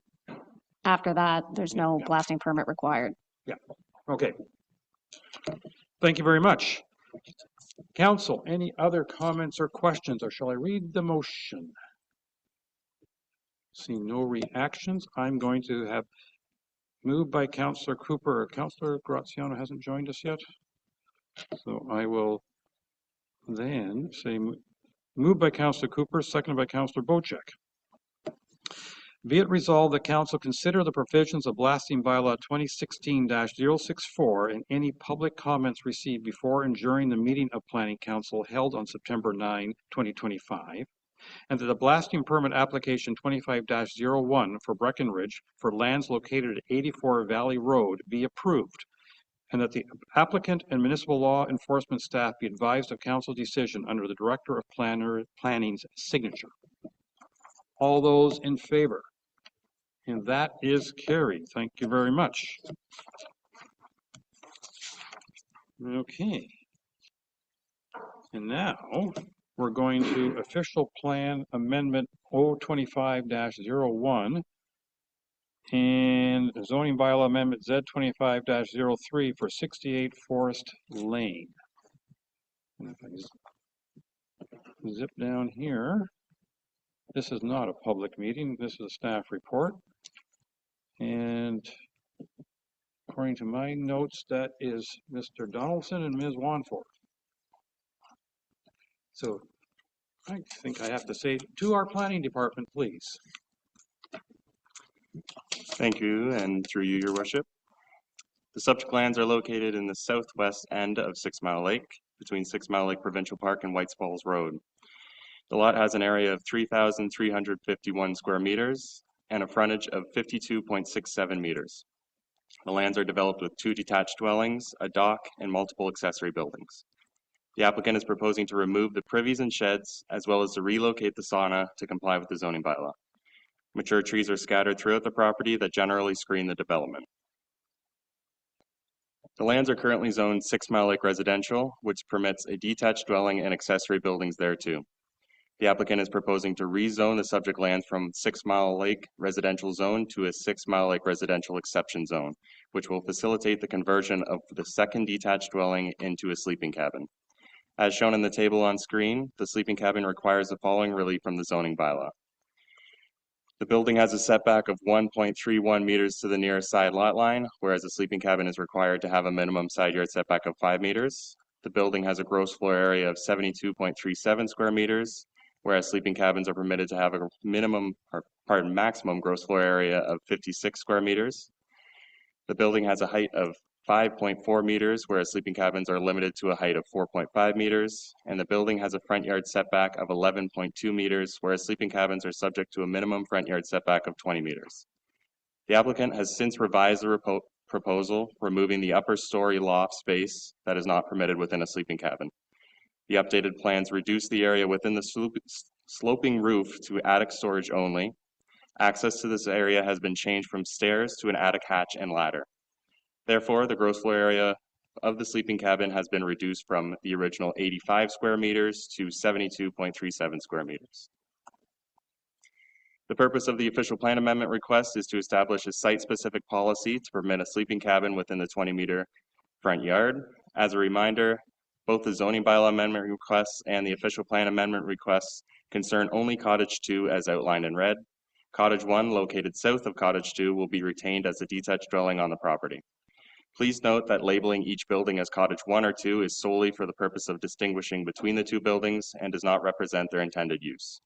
After that, there's no blasting permit required. Yeah, okay. Thank you very much. Council, any other comments or questions, or shall I read the motion? Seeing no reactions, I'm going to have moved by Councillor Cooper. Councillor Graziano hasn't joined us yet. So I will then say moved by Councillor Cooper, seconded by Councillor Bocek. Be it resolved that Council consider the provisions of blasting bylaw 2016-064 and any public comments received before and during the meeting of Planning Council held on September 9, 2025, and that the blasting permit application 25-01 for Breckenridge for lands located at 84 Valley Road be approved, and that the applicant and municipal law enforcement staff be advised of Council decision under the Director of Planning's signature. All those in favor? And that is carried. Thank you very much. Okay. And now we're going to official plan amendment 025-01 and zoning bylaw amendment Z25-03 for 68 Forest Lane. And if I zip down here, this is not a public meeting. This is a staff report. And according to my notes, that is Mr. Donaldson and Ms. Wanforth. So I think I have to say to our planning department, please. Thank you, and through you, Your Worship. The subject lands are located in the southwest end of 6 Mile Lake, between 6 Mile Lake Provincial Park and Whites Falls Road. The lot has an area of 3,351 square meters and a frontage of 52.67 meters. The lands are developed with 2 detached dwellings, a dock, and multiple accessory buildings. The applicant is proposing to remove the privies and sheds, as well as to relocate the sauna to comply with the zoning bylaw. Mature trees are scattered throughout the property that generally screen the development. The lands are currently zoned 6 Mile Lake Residential, which permits a detached dwelling and accessory buildings thereto. The applicant is proposing to rezone the subject land from 6 Mile Lake Residential Zone to a 6 Mile Lake Residential Exception Zone, which will facilitate the conversion of the second detached dwelling into a sleeping cabin. As shown in the table on screen, the sleeping cabin requires the following relief from the zoning bylaw. The building has a setback of 1.31 meters to the nearest side lot line, whereas a sleeping cabin is required to have a minimum side yard setback of 5 meters. The building has a gross floor area of 72.37 square meters, whereas sleeping cabins are permitted to have a maximum gross floor area of 56 square meters. The building has a height of 5.4 meters, whereas sleeping cabins are limited to a height of 4.5 meters, and the building has a front yard setback of 11.2 meters, whereas sleeping cabins are subject to a minimum front yard setback of 20 meters. The applicant has since revised the proposal, removing the upper story loft space that is not permitted within a sleeping cabin. The updated plans reduce the area within the sloping roof to attic storage only. Access to this area has been changed from stairs to an attic hatch and ladder. Therefore, the gross floor area of the sleeping cabin has been reduced from the original 85 square meters to 72.37 square meters. The purpose of the official plan amendment request is to establish a site-specific policy to permit a sleeping cabin within the 20-meter front yard. As a reminder, both the zoning bylaw amendment requests and the official plan amendment requests concern only Cottage 2 as outlined in red. Cottage 1, located south of Cottage 2, will be retained as a detached dwelling on the property. Please note that labeling each building as Cottage 1 or 2 is solely for the purpose of distinguishing between the 2 buildings and does not represent their intended use.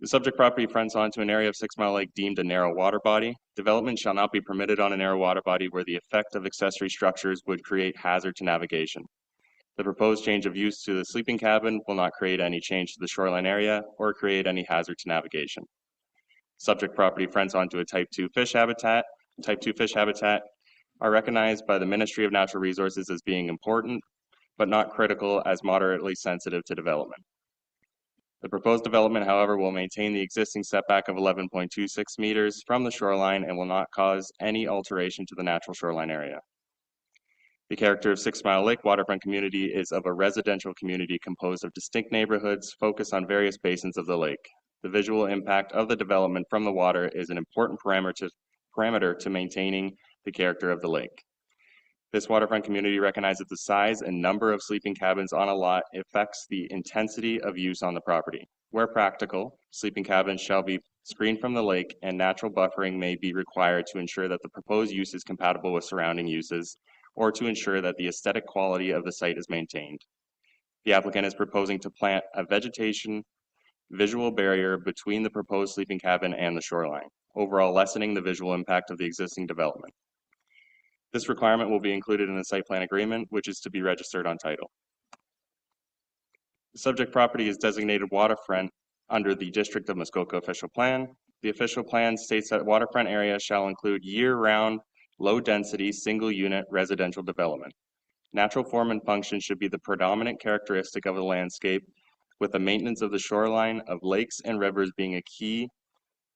The subject property fronts onto an area of 6 Mile Lake deemed a narrow water body. Development shall not be permitted on a narrow water body where the effect of accessory structures would create hazard to navigation. The proposed change of use to the sleeping cabin will not create any change to the shoreline area or create any hazard to navigation. Subject property fronts onto a Type 2 fish habitat. are recognized by the Ministry of Natural Resources as being important, but not critical as moderately sensitive to development. The proposed development, however, will maintain the existing setback of 11.26 meters from the shoreline and will not cause any alteration to the natural shoreline area. The character of 6 Mile Lake waterfront community is of a residential community composed of distinct neighborhoods focused on various basins of the lake. The visual impact of the development from the water is an important parameter to maintaining the character of the lake. This waterfront community recognizes the size and number of sleeping cabins on a lot affects the intensity of use on the property. Where practical, sleeping cabins shall be screened from the lake and natural buffering may be required to ensure that the proposed use is compatible with surrounding uses or to ensure that the aesthetic quality of the site is maintained. The applicant is proposing to plant a vegetation visual barrier between the proposed sleeping cabin and the shoreline, overall lessening the visual impact of the existing development. This requirement will be included in the site plan agreement, which is to be registered on title. The subject property is designated waterfront under the District of Muskoka official plan. The official plan states that waterfront area shall include year-round, low-density, single-unit residential development. Natural form and function should be the predominant characteristic of the landscape, with the maintenance of the shoreline of lakes and rivers being key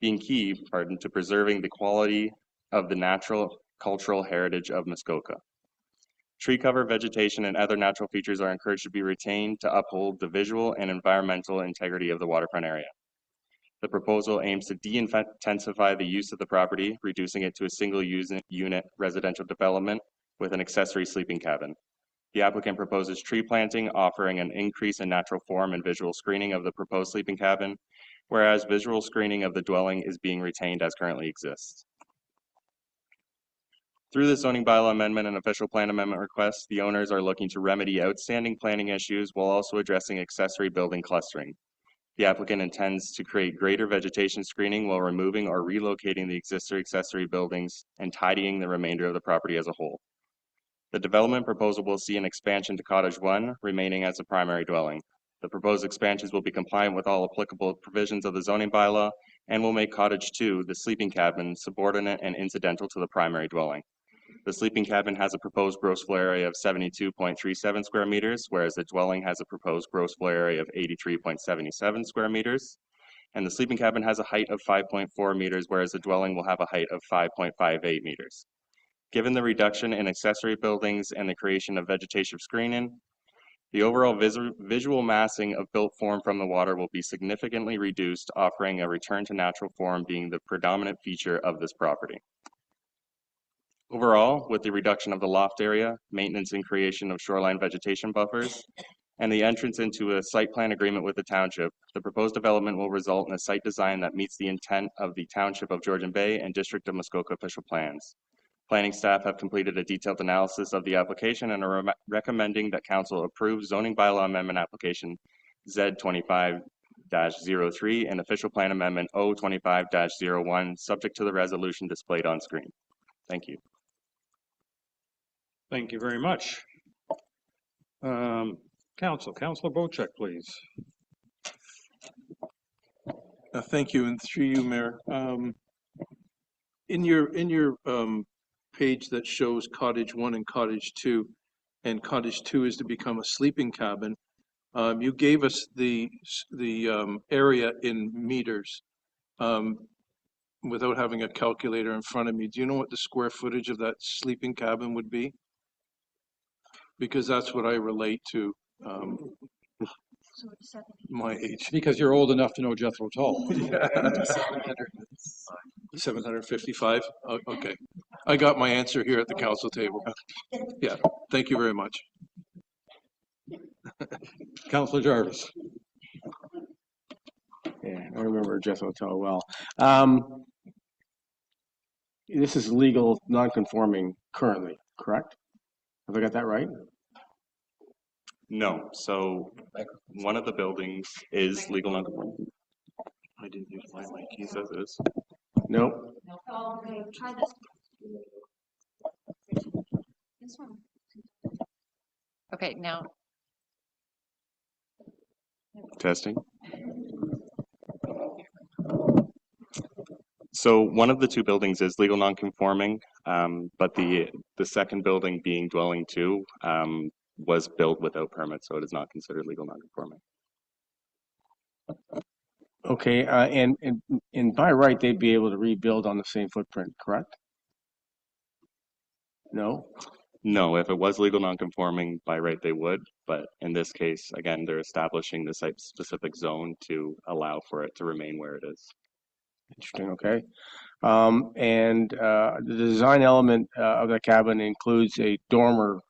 to preserving the quality of the natural cultural heritage of Muskoka. Tree cover, vegetation, and other natural features are encouraged to be retained to uphold the visual and environmental integrity of the waterfront area. The proposal aims to de-intensify the use of the property, reducing it to a single unit residential development with an accessory sleeping cabin. The applicant proposes tree planting, offering an increase in natural form and visual screening of the proposed sleeping cabin, whereas visual screening of the dwelling is being retained as currently exists. Through the zoning bylaw amendment and official plan amendment request, the owners are looking to remedy outstanding planning issues while also addressing accessory building clustering. The applicant intends to create greater vegetation screening while removing or relocating the existing accessory buildings and tidying the remainder of the property as a whole. The development proposal will see an expansion to Cottage 1, remaining as a primary dwelling. The proposed expansions will be compliant with all applicable provisions of the zoning bylaw and will make Cottage 2, the sleeping cabin, subordinate and incidental to the primary dwelling. The sleeping cabin has a proposed gross floor area of 72.37 square meters, whereas the dwelling has a proposed gross floor area of 83.77 square meters. And the sleeping cabin has a height of 5.4 meters, whereas the dwelling will have a height of 5.58 meters. Given the reduction in accessory buildings and the creation of vegetation screening, the overall visual massing of built form from the water will be significantly reduced, offering a return to natural form being the predominant feature of this property. Overall, with the reduction of the loft area, maintenance and creation of shoreline vegetation buffers, and the entrance into a site plan agreement with the township, the proposed development will result in a site design that meets the intent of the Township of Georgian Bay and District of Muskoka official plans. Planning staff have completed a detailed analysis of the application and are recommending that council approve zoning bylaw amendment application Z25-03 and official plan amendment O25-01, subject to the resolution displayed on screen. Thank you. Thank you very much. Councilor Bochek, please. Thank you, and through you, Mayor. In your page that shows Cottage 1 and Cottage 2, and Cottage 2 is to become a sleeping cabin, you gave us the area in meters without having a calculator in front of me. Do you know what the square footage of that sleeping cabin would be? Because that's what I relate to my age. Because you're old enough to know Jethro Tull. Yeah. 755? Oh, okay. I got my answer here at the council table. Yeah, thank you very much. Councilor Jarvis. Yeah, I remember Jethro Tull well. This is legal non-conforming currently, correct? Have I got that right? No, so one of the buildings is legal non-conforming. I didn't use my mic. He says it is. No. Okay, try this. This one. Okay, now. Testing. So one of the two buildings is legal non-conforming, but the second building, being dwelling 2, was built without permit, so it is not considered legal non-conforming. Okay, and by right, they'd be able to rebuild on the same footprint, correct? No? No, if it was legal non-conforming, by right they would, but in this case, again, they're establishing the site-specific zone to allow for it to remain where it is. Interesting, okay. The design element of the cabin includes a dormer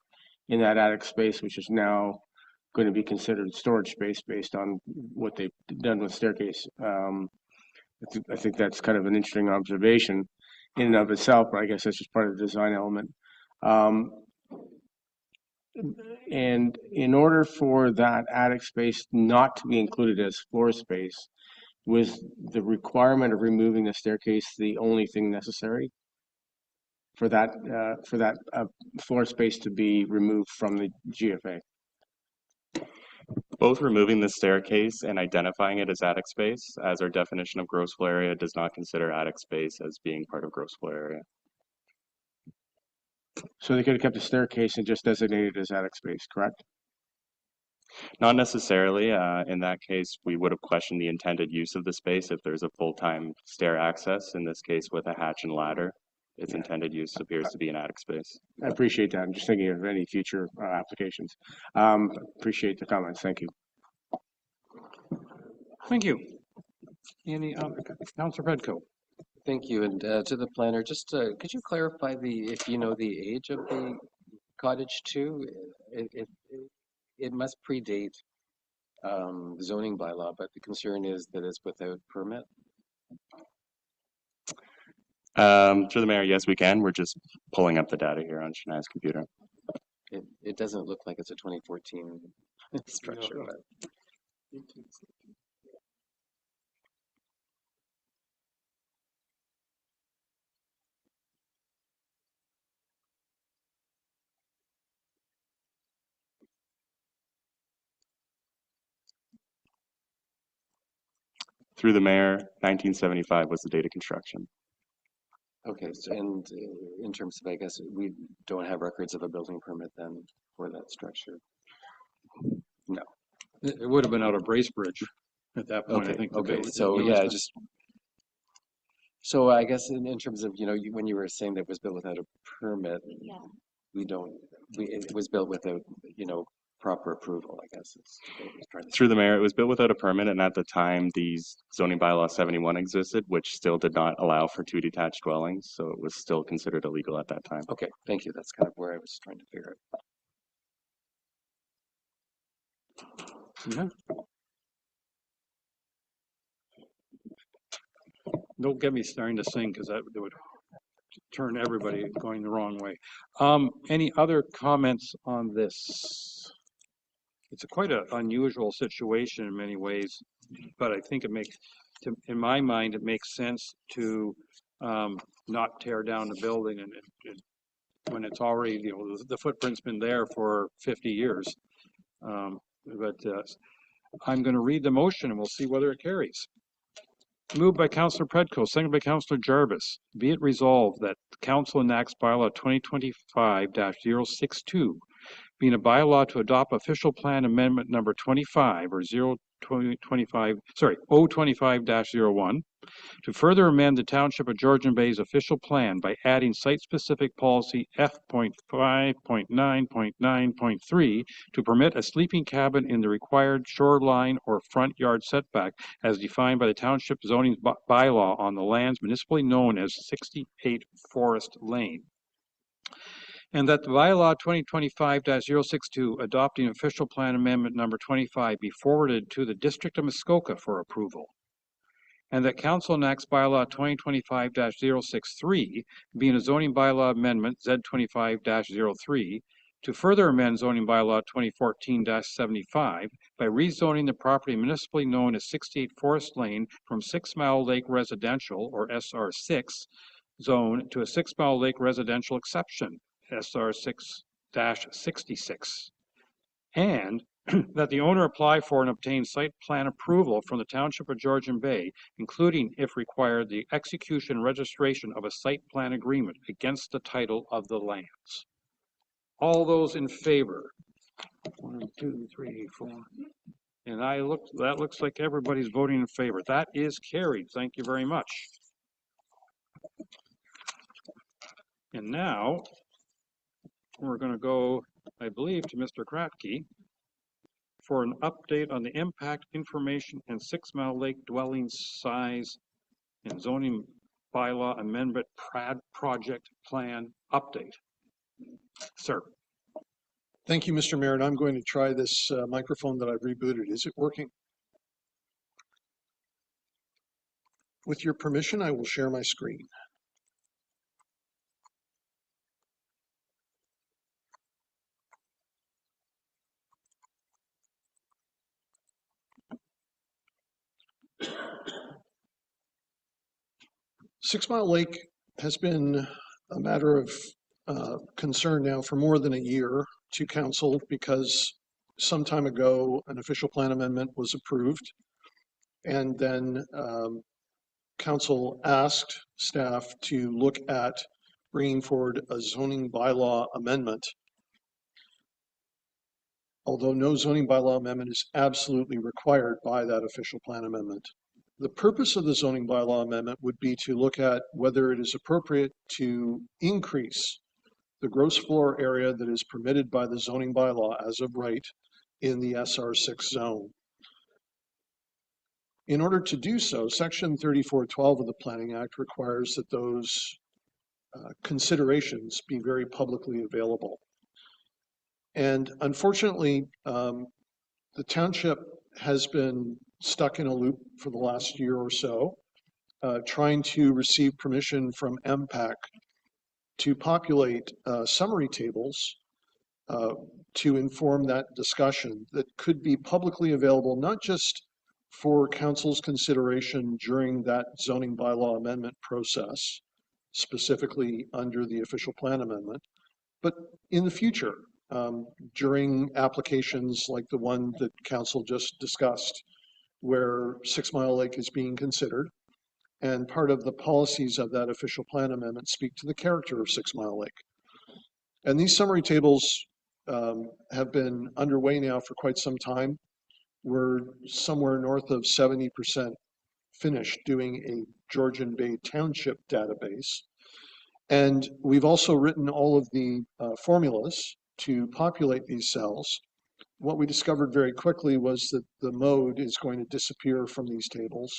in that attic space, which is now going to be considered storage space based on what they've done with staircase. I think that's kind of an interesting observation in and of itself, but I guess that's just part of the design element. And in order for that attic space not to be included as floor space, was the requirement of removing the staircase the only thing necessary for that floor space to be removed from the GFA? Both removing the staircase and identifying it as attic space, as our definition of gross floor area does not consider attic space as being part of gross floor area. So they could have kept the staircase and just designated it as attic space, correct? Not necessarily. In that case, we would have questioned the intended use of the space if there's a full-time stair access, in this case with a hatch and ladder. Its intended use appears to be an attic space. I appreciate that. I'm just thinking of any future applications. Appreciate the comments. Thank you. Thank you. Any other, Councillor Pedko? Thank you. And to the planner, just could you clarify if you know the age of the cottage 2? It must predate the zoning bylaw, but the concern is that it's without permit. Through the mayor, yes, we can. We're just pulling up the data here on Shania's computer. It doesn't look like it's a 2014 structure. No. But... Through the mayor, 1975 was the date of construction. Okay, so, and in terms of, I guess, we don't have records of a building permit then for that structure? No. It would have been out of Bracebridge at that point, Okay, I think. okay, so yeah, so I guess in terms of, when you were saying that it was built without a permit, Yeah. it was built without, proper approval, I guess. Through the mayor, it was built without a permit, and at the time, the zoning bylaw 71 existed, which still did not allow for 2 detached dwellings, so it was still considered illegal at that time. Okay, thank you. That's kind of where I was trying to figure Yeah. Don't get me starting to sing because that would turn everybody going the wrong way. Any other comments on this? It's quite an unusual situation in many ways, but I think in my mind, it makes sense to not tear down the building and when it's already, the footprint's been there for 50 years. But I'm going to read the motion and we'll see whether it carries. Moved by Councillor Predko, seconded by Councillor Jarvis. Be it resolved that the Council enacts bylaw 2025-062, being a bylaw to adopt official plan amendment number 25 or 025-01, to further amend the Township of Georgian Bay's official plan by adding site-specific policy F.5.9.9.3 to permit a sleeping cabin in the required shoreline or front yard setback as defined by the Township zoning bylaw on the lands municipally known as 68 Forest Lane. And that the bylaw 2025-062 adopting official plan amendment number 25 be forwarded to the District of Muskoka for approval. And that Council enacts bylaw 2025-063 being a zoning bylaw amendment Z25-03 to further amend zoning bylaw 2014-75 by rezoning the property municipally known as 68 Forest Lane from 6 Mile Lake Residential or SR6 zone to a 6 Mile Lake Residential exception SR6-66, and that the owner apply for and obtain site plan approval from the Township of Georgian Bay, including, if required, the execution and registration of a site plan agreement against the title of the lands. All those in favor? 1, 2, 3, 4. And that looks like everybody's voting in favor. That is carried. Thank you very much. And now we're going to go, I believe, to Mr. Kratky for an update on the impact information and 6 Mile Lake dwelling size and zoning bylaw amendment project plan update. Sir. Thank you, Mr. Mayor, and I'm going to try this microphone that I've rebooted. Is it working? With your permission, I will share my screen. Six Mile Lake has been a matter of concern now for more than a year to council because some time ago an official plan amendment was approved, and then council asked staff to look at bringing forward a zoning bylaw amendment. Although no zoning bylaw amendment is absolutely required by that official plan amendment. The purpose of the zoning bylaw amendment would be to look at whether it is appropriate to increase the gross floor area that is permitted by the zoning bylaw as of right in the SR6 zone. In order to do so, Section 3412 of the Planning Act requires that those considerations be very publicly available. And unfortunately, the township has been stuck in a loop for the last year or so, trying to receive permission from MPAC to populate summary tables to inform that discussion that could be publicly available, not just for council's consideration during that zoning bylaw amendment process, specifically under the official plan amendment, but in the future, during applications like the one that council just discussed, where 6 Mile Lake is being considered. And part of the policies of that official plan amendment speak to the character of 6 Mile Lake. And these summary tables have been underway now for quite some time. We're somewhere north of 70% finished doing a Georgian Bay Township database. And we've also written all of the formulas to populate these cells. What we discovered very quickly was that the mode is going to disappear from these tables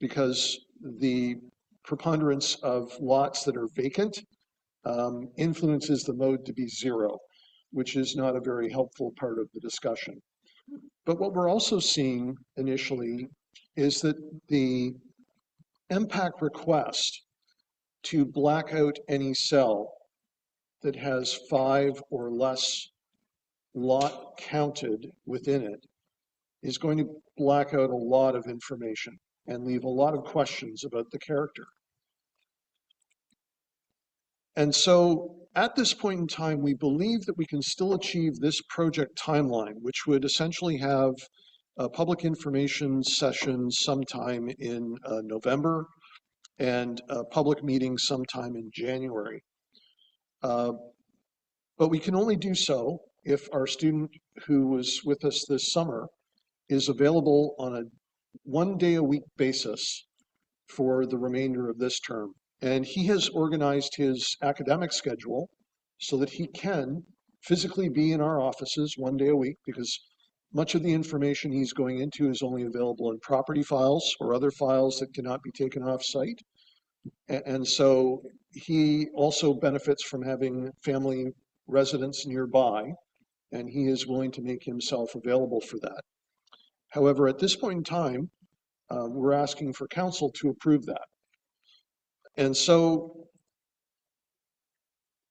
because the preponderance of lots that are vacant influences the mode to be 0, which is not a very helpful part of the discussion. But what we're also seeing initially is that the MPAC request to black out any cell that has 5 or less lot counted within it is going to black out a lot of information and leave a lot of questions about the character. And so at this point in time, we believe that we can still achieve this project timeline, which would essentially have a public information session sometime in November and a public meeting sometime in January. But we can only do so if our student who was with us this summer is available on a 1-day-a-week basis for the remainder of this term. And he has organized his academic schedule so that he can physically be in our offices 1 day a week, because much of the information he's going into is only available in property files or other files that cannot be taken off site. And so he also benefits from having family residents nearby, and he is willing to make himself available for that. However, at this point in time, we're asking for council to approve that. And so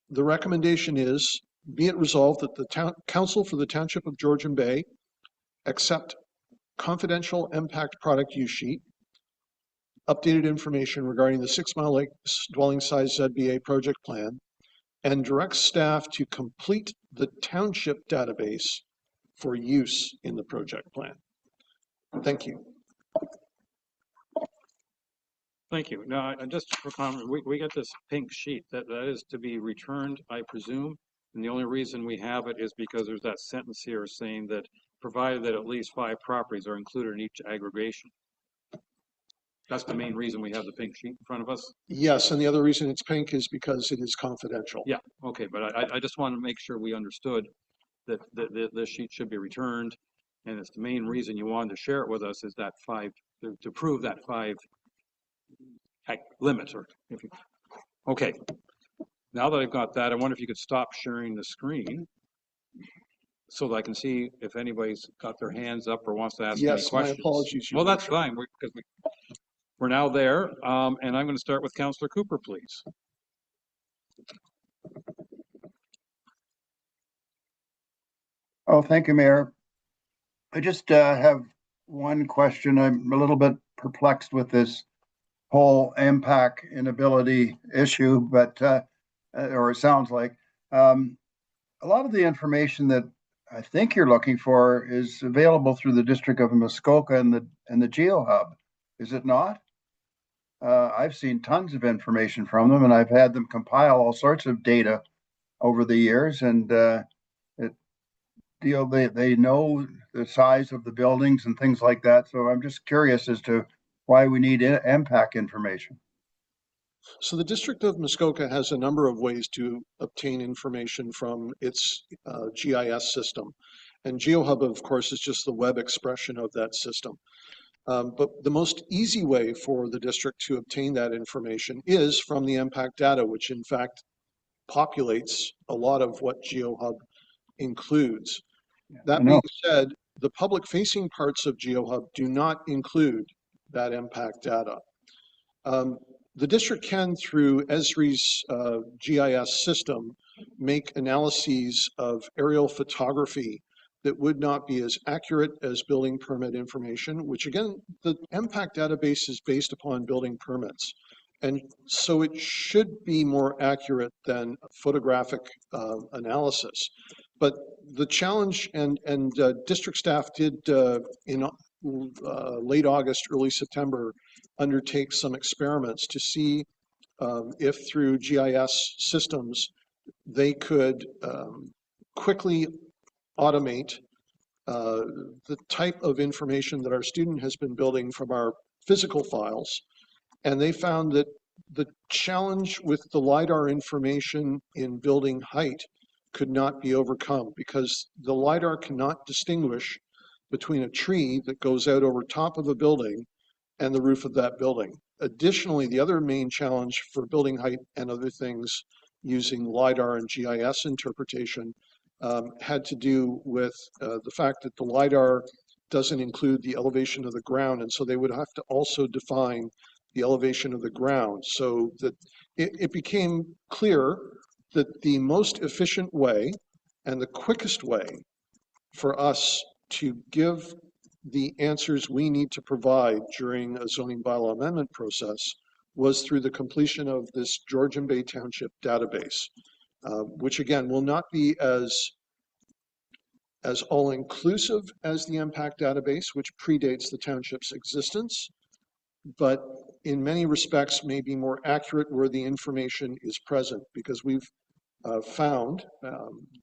the recommendation is, be it resolved that the Council for the Township of Georgian Bay accept confidential impact product use sheet, updated information regarding the 6 Mile Lake dwelling size ZBA project plan, and direct staff to complete the township database for use in the project plan. Thank you. Thank you. Now, just for comment, we got this pink sheet that is to be returned, I presume. And the only reason we have it is because there's that sentence here saying that provided that at least 5 properties are included in each aggregation. That's the main reason we have the pink sheet in front of us? Yes, and the other reason it's pink is because it is confidential. Yeah, okay, but I just want to make sure we understood that this sheet should be returned. And it's the main reason you wanted to share it with us is that 5, to prove that 5 limit, or if you, okay. Now that I've got that, I wonder if you could stop sharing the screen so that I can see if anybody's got their hands up or wants to ask any questions. Yes, my apologies. Well, that's fine, because we're now there, and I'm going to start with Councillor Cooper, please. Oh, thank you, Mayor. I just have one question. I'm a little bit perplexed with this whole impact inability issue, but or it sounds like a lot of the information that I think you're looking for is available through the District of Muskoka and the GeoHub, is it not? I've seen tons of information from them, and I've had them compile all sorts of data over the years, and they know the size of the buildings and things like that. So I'm just curious as to why we need impact information. So the District of Muskoka has a number of ways to obtain information from its GIS system. And GeoHub, of course, is just the web expression of that system. But the most easy way for the district to obtain that information is from the impact data, which in fact populates a lot of what GeoHub includes. That being said, the public-facing parts of GeoHub do not include that impact data. The district can, through Esri's GIS system, make analyses of aerial photography that would not be as accurate as building permit information, which again, the impact database is based upon building permits. And so it should be more accurate than photographic analysis. But the challenge, and district staff did in late August, early September, undertake some experiments to see if through GIS systems they could quickly automate the type of information that our student has been building from our physical files. And they found that the challenge with the LiDAR information in building height could not be overcome because the LiDAR cannot distinguish between a tree that goes out over top of a building and the roof of that building. Additionally, the other main challenge for building height and other things using LiDAR and GIS interpretation had to do with the fact that the LiDAR doesn't include the elevation of the ground, and so they would have to also define the elevation of the ground. So that it became clear that the most efficient way and the quickest way for us to give the answers we need to provide during a zoning bylaw amendment process was through the completion of this Georgian Bay Township database, which again will not be as all-inclusive as the impact database, which predates the township's existence, but in many respects may be more accurate where the information is present, because we've found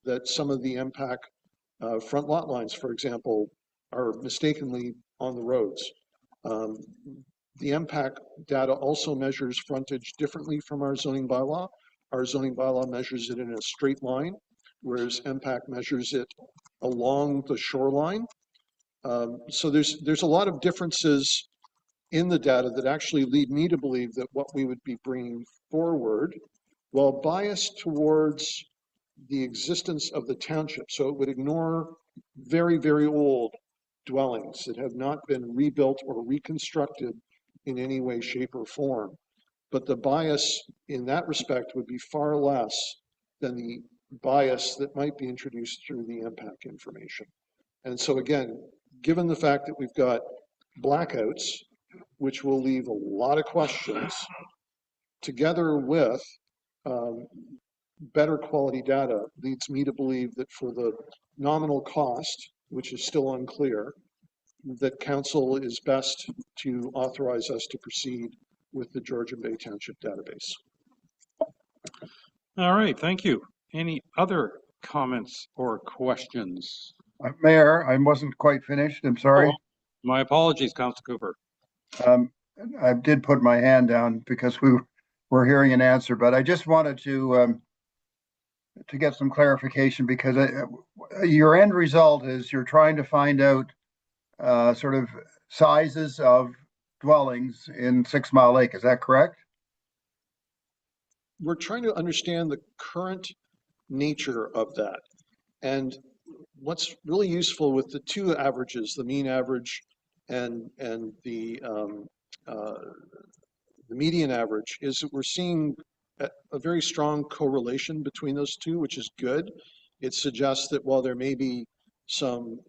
that some of the impact front lot lines, for example, are mistakenly on the roads. The impact data also measures frontage differently from our zoning bylaw. Our zoning bylaw measures it in a straight line, whereas impact measures it along the shoreline. So there's a lot of differences in the data that actually lead me to believe that what we would be bringing forward, while biased towards the existence of the township, so it would ignore very, very old dwellings that have not been rebuilt or reconstructed in any way, shape, or form. But the bias in that respect would be far less than the bias that might be introduced through the impact information. And so again, given the fact that we've got blackouts, which will leave a lot of questions, together with better quality data, leads me to believe that for the nominal cost which is still unclear, that council is best to authorize us to proceed with the Georgian Bay Township database. All right, thank you. Any other comments or questions? Mayor, I wasn't quite finished. I'm sorry. My apologies, Council Cooper. I did put my hand down because we were hearing an answer, but I just wanted to get some clarification because your end result is you're trying to find out sort of sizes of dwellings in 6 Mile Lake. Is that correct? We're trying to understand the current nature of that. And what's really useful with the two averages, the mean average and the median average, is that we're seeing a very strong correlation between those two, which is good. It suggests that while there may be some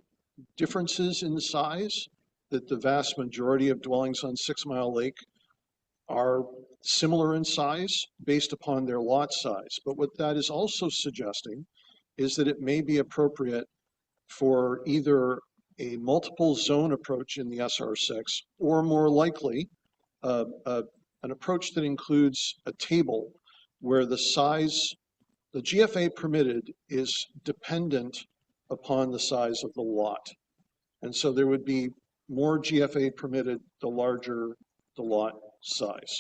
differences in the size, that the vast majority of dwellings on 6 Mile Lake are similar in size based upon their lot size. But what that is also suggesting is that it may be appropriate for either a multiple zone approach in the SR6, or more likely, an approach that includes a table where the size, the GFA permitted is dependent upon the size of the lot. And so there would be more GFA permitted the larger the lot size.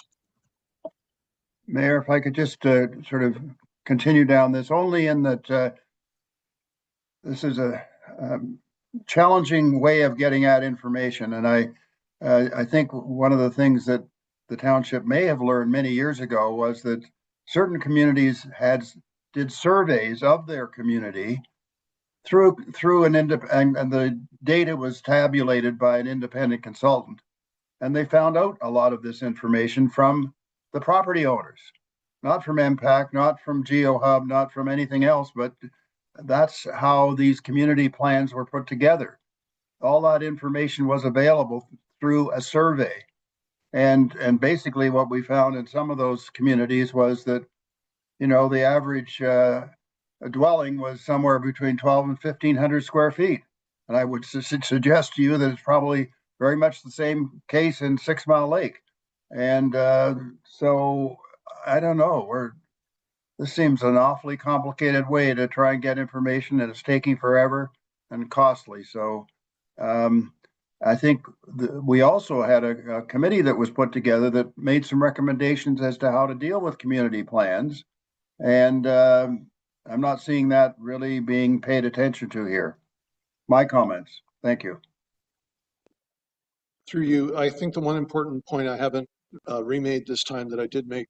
Mayor, if I could just sort of continue down this, only in that this is a challenging way of getting at information. And I think one of the things that the township may have learned many years ago was that certain communities did surveys of their community through an independent, and the data was tabulated by an independent consultant. And they found out a lot of this information from the property owners, not from MPAC, not from GeoHub, not from anything else, but that's how these community plans were put together. All that information was available through a survey. And basically what we found in some of those communities was that, you know, the average dwelling was somewhere between 12 and 1,500 square feet. And I would suggest to you that it's probably very much the same case in 6 Mile Lake. And so I don't know, this seems an awfully complicated way to try and get information, and it's taking forever and costly. So I think we also had a committee that was put together that made some recommendations as to how to deal with community plans. And I'm not seeing that really being paid attention to here. My comments. Thank you. Through you, I think the one important point I haven't remade this time that I did make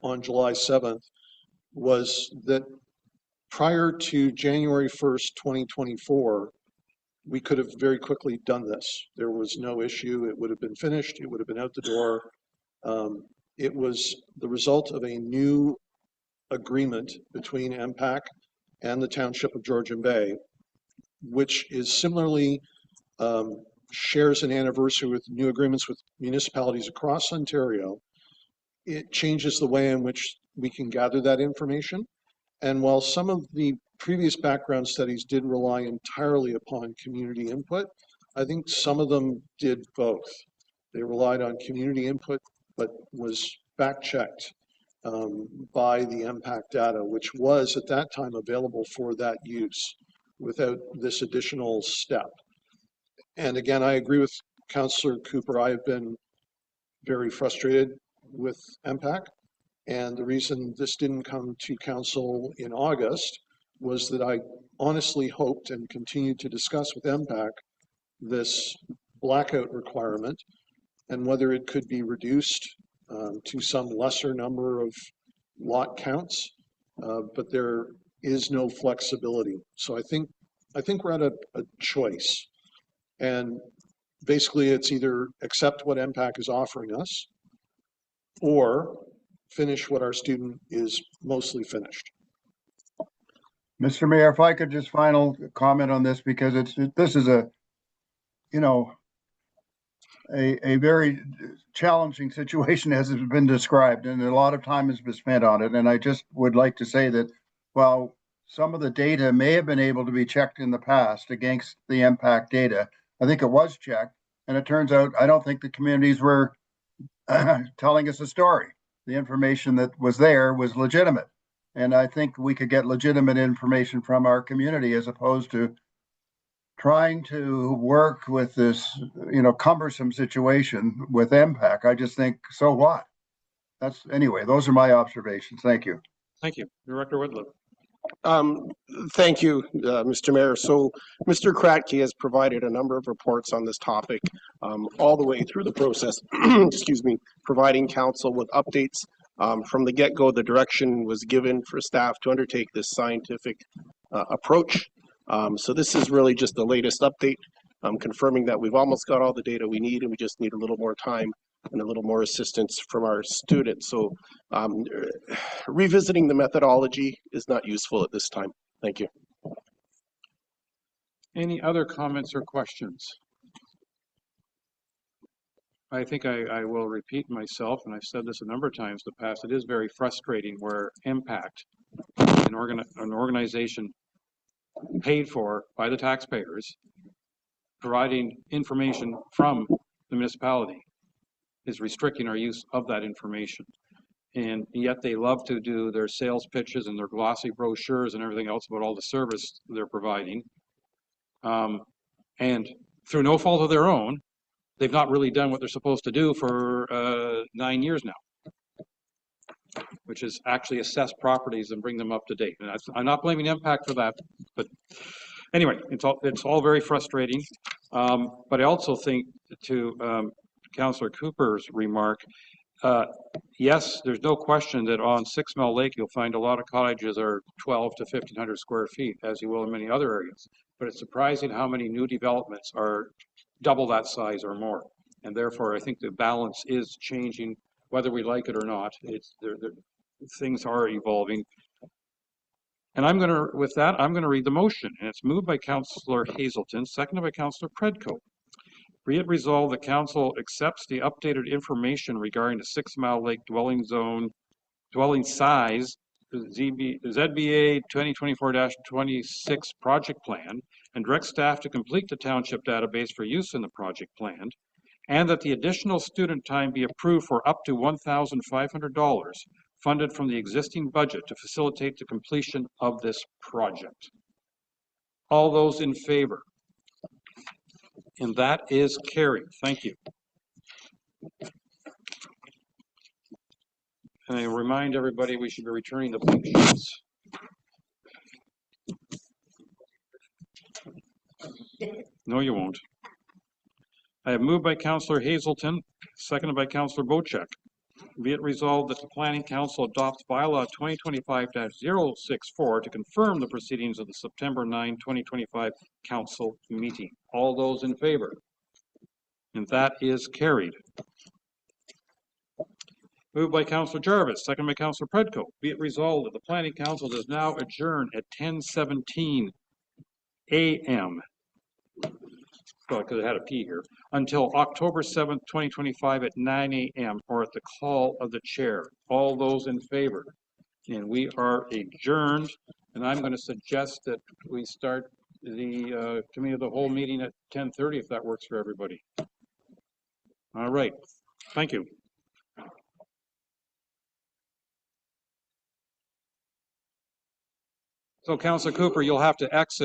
on July 7th was that prior to January 1st, 2024, we could have very quickly done this. There was no issue. It would have been finished. It would have been out the door. It was the result of a new agreement between MPAC and the Township of Georgian Bay, which is similarly shares an anniversary with new agreements with municipalities across Ontario. It changes the way in which we can gather that information. And while some of the previous background studies did rely entirely upon community input, I think some of them did both. They relied on community input, but was fact-checked by the MPAC data, which was at that time available for that use without this additional step. And again, I agree with Councillor Cooper. I have been very frustrated with MPAC. And the reason this didn't come to council in August was that I honestly hoped and continued to discuss with MPAC this blackout requirement and whether it could be reduced to some lesser number of lot counts, but there is no flexibility. So I think we're at a choice. And basically it's either accept what MPAC is offering us or finish what our student is mostly finished. Mr. Mayor, if I could just final comment on this, because this is a, you know, a very challenging situation as it's been described, and a lot of time has been spent on it. And I just would like to say that while some of the data may have been able to be checked in the past against the impact data. I think it was checked, and it turns out I don't think the communities were telling us a story. The information that was there was legitimate. And I think we could get legitimate information from our community as opposed to trying to work with this, cumbersome situation with MPAC. I just think, so what? Anyway, those are my observations. Thank you. Thank you. Director Whitlow. Thank you, Mr. Mayor. So Mr. Kratky has provided a number of reports on this topic all the way through the process, excuse me, providing council with updates. From the get-go, the direction was given for staff to undertake this scientific approach. So this is really just the latest update, confirming that we've almost got all the data we need and we just need a little more time and a little more assistance from our students. So revisiting the methodology is not useful at this time. Thank you. Any other comments or questions? I think I will repeat myself, and I've said this a number of times in the past. It is very frustrating where impact, an organization paid for by the taxpayers, providing information from the municipality, is restricting our use of that information. And yet they love to do their sales pitches and their glossy brochures and everything else about all the service they're providing. And through no fault of their own, they've not really done what they're supposed to do for 9 years now, which is actually assess properties and bring them up to date. And I'm not blaming Impact for that, but anyway, it's all very frustrating. But I also think to Councillor Cooper's remark, yes, there's no question that on 6 Mile Lake, you'll find a lot of cottages are 12 to 1,500 square feet, as you will in many other areas. But it's surprising how many new developments are double that size or more. And therefore, I think the balance is changing, whether we like it or not. Things are evolving. And with that, I'm going to read the motion. And it's moved by Councillor Hazelton, seconded by Councillor Predko. Be it resolved, the council accepts the updated information regarding the 6 Mile Lake dwelling size, ZBA 2024-26 project plan, and directs staff to complete the township database for use in the project plan, and that the additional student time be approved for up to $1,500 funded from the existing budget to facilitate the completion of this project. All those in favor? And that is carried. Thank you. And I remind everybody we should be returning the pink sheets. No, you won't. I have moved by Councillor Hazelton, seconded by Councillor Bochek. Be it resolved that the Planning Council adopts bylaw 2025-064 to confirm the proceedings of the September 9, 2025 council meeting. All those in favor? And that is carried. Moved by Councillor Jarvis, second by Councillor Predko. Be it resolved that the Planning Council does now adjourn at 10:17 a.m. Well, because I had a P here, until October 7th, 2025 at 9 a.m. or at the call of the chair. All those in favor? And we are adjourned. And I'm going to suggest that we start the committee of the whole meeting at 10:30 if that works for everybody. All right. Thank you. So, Councillor Cooper, you'll have to exit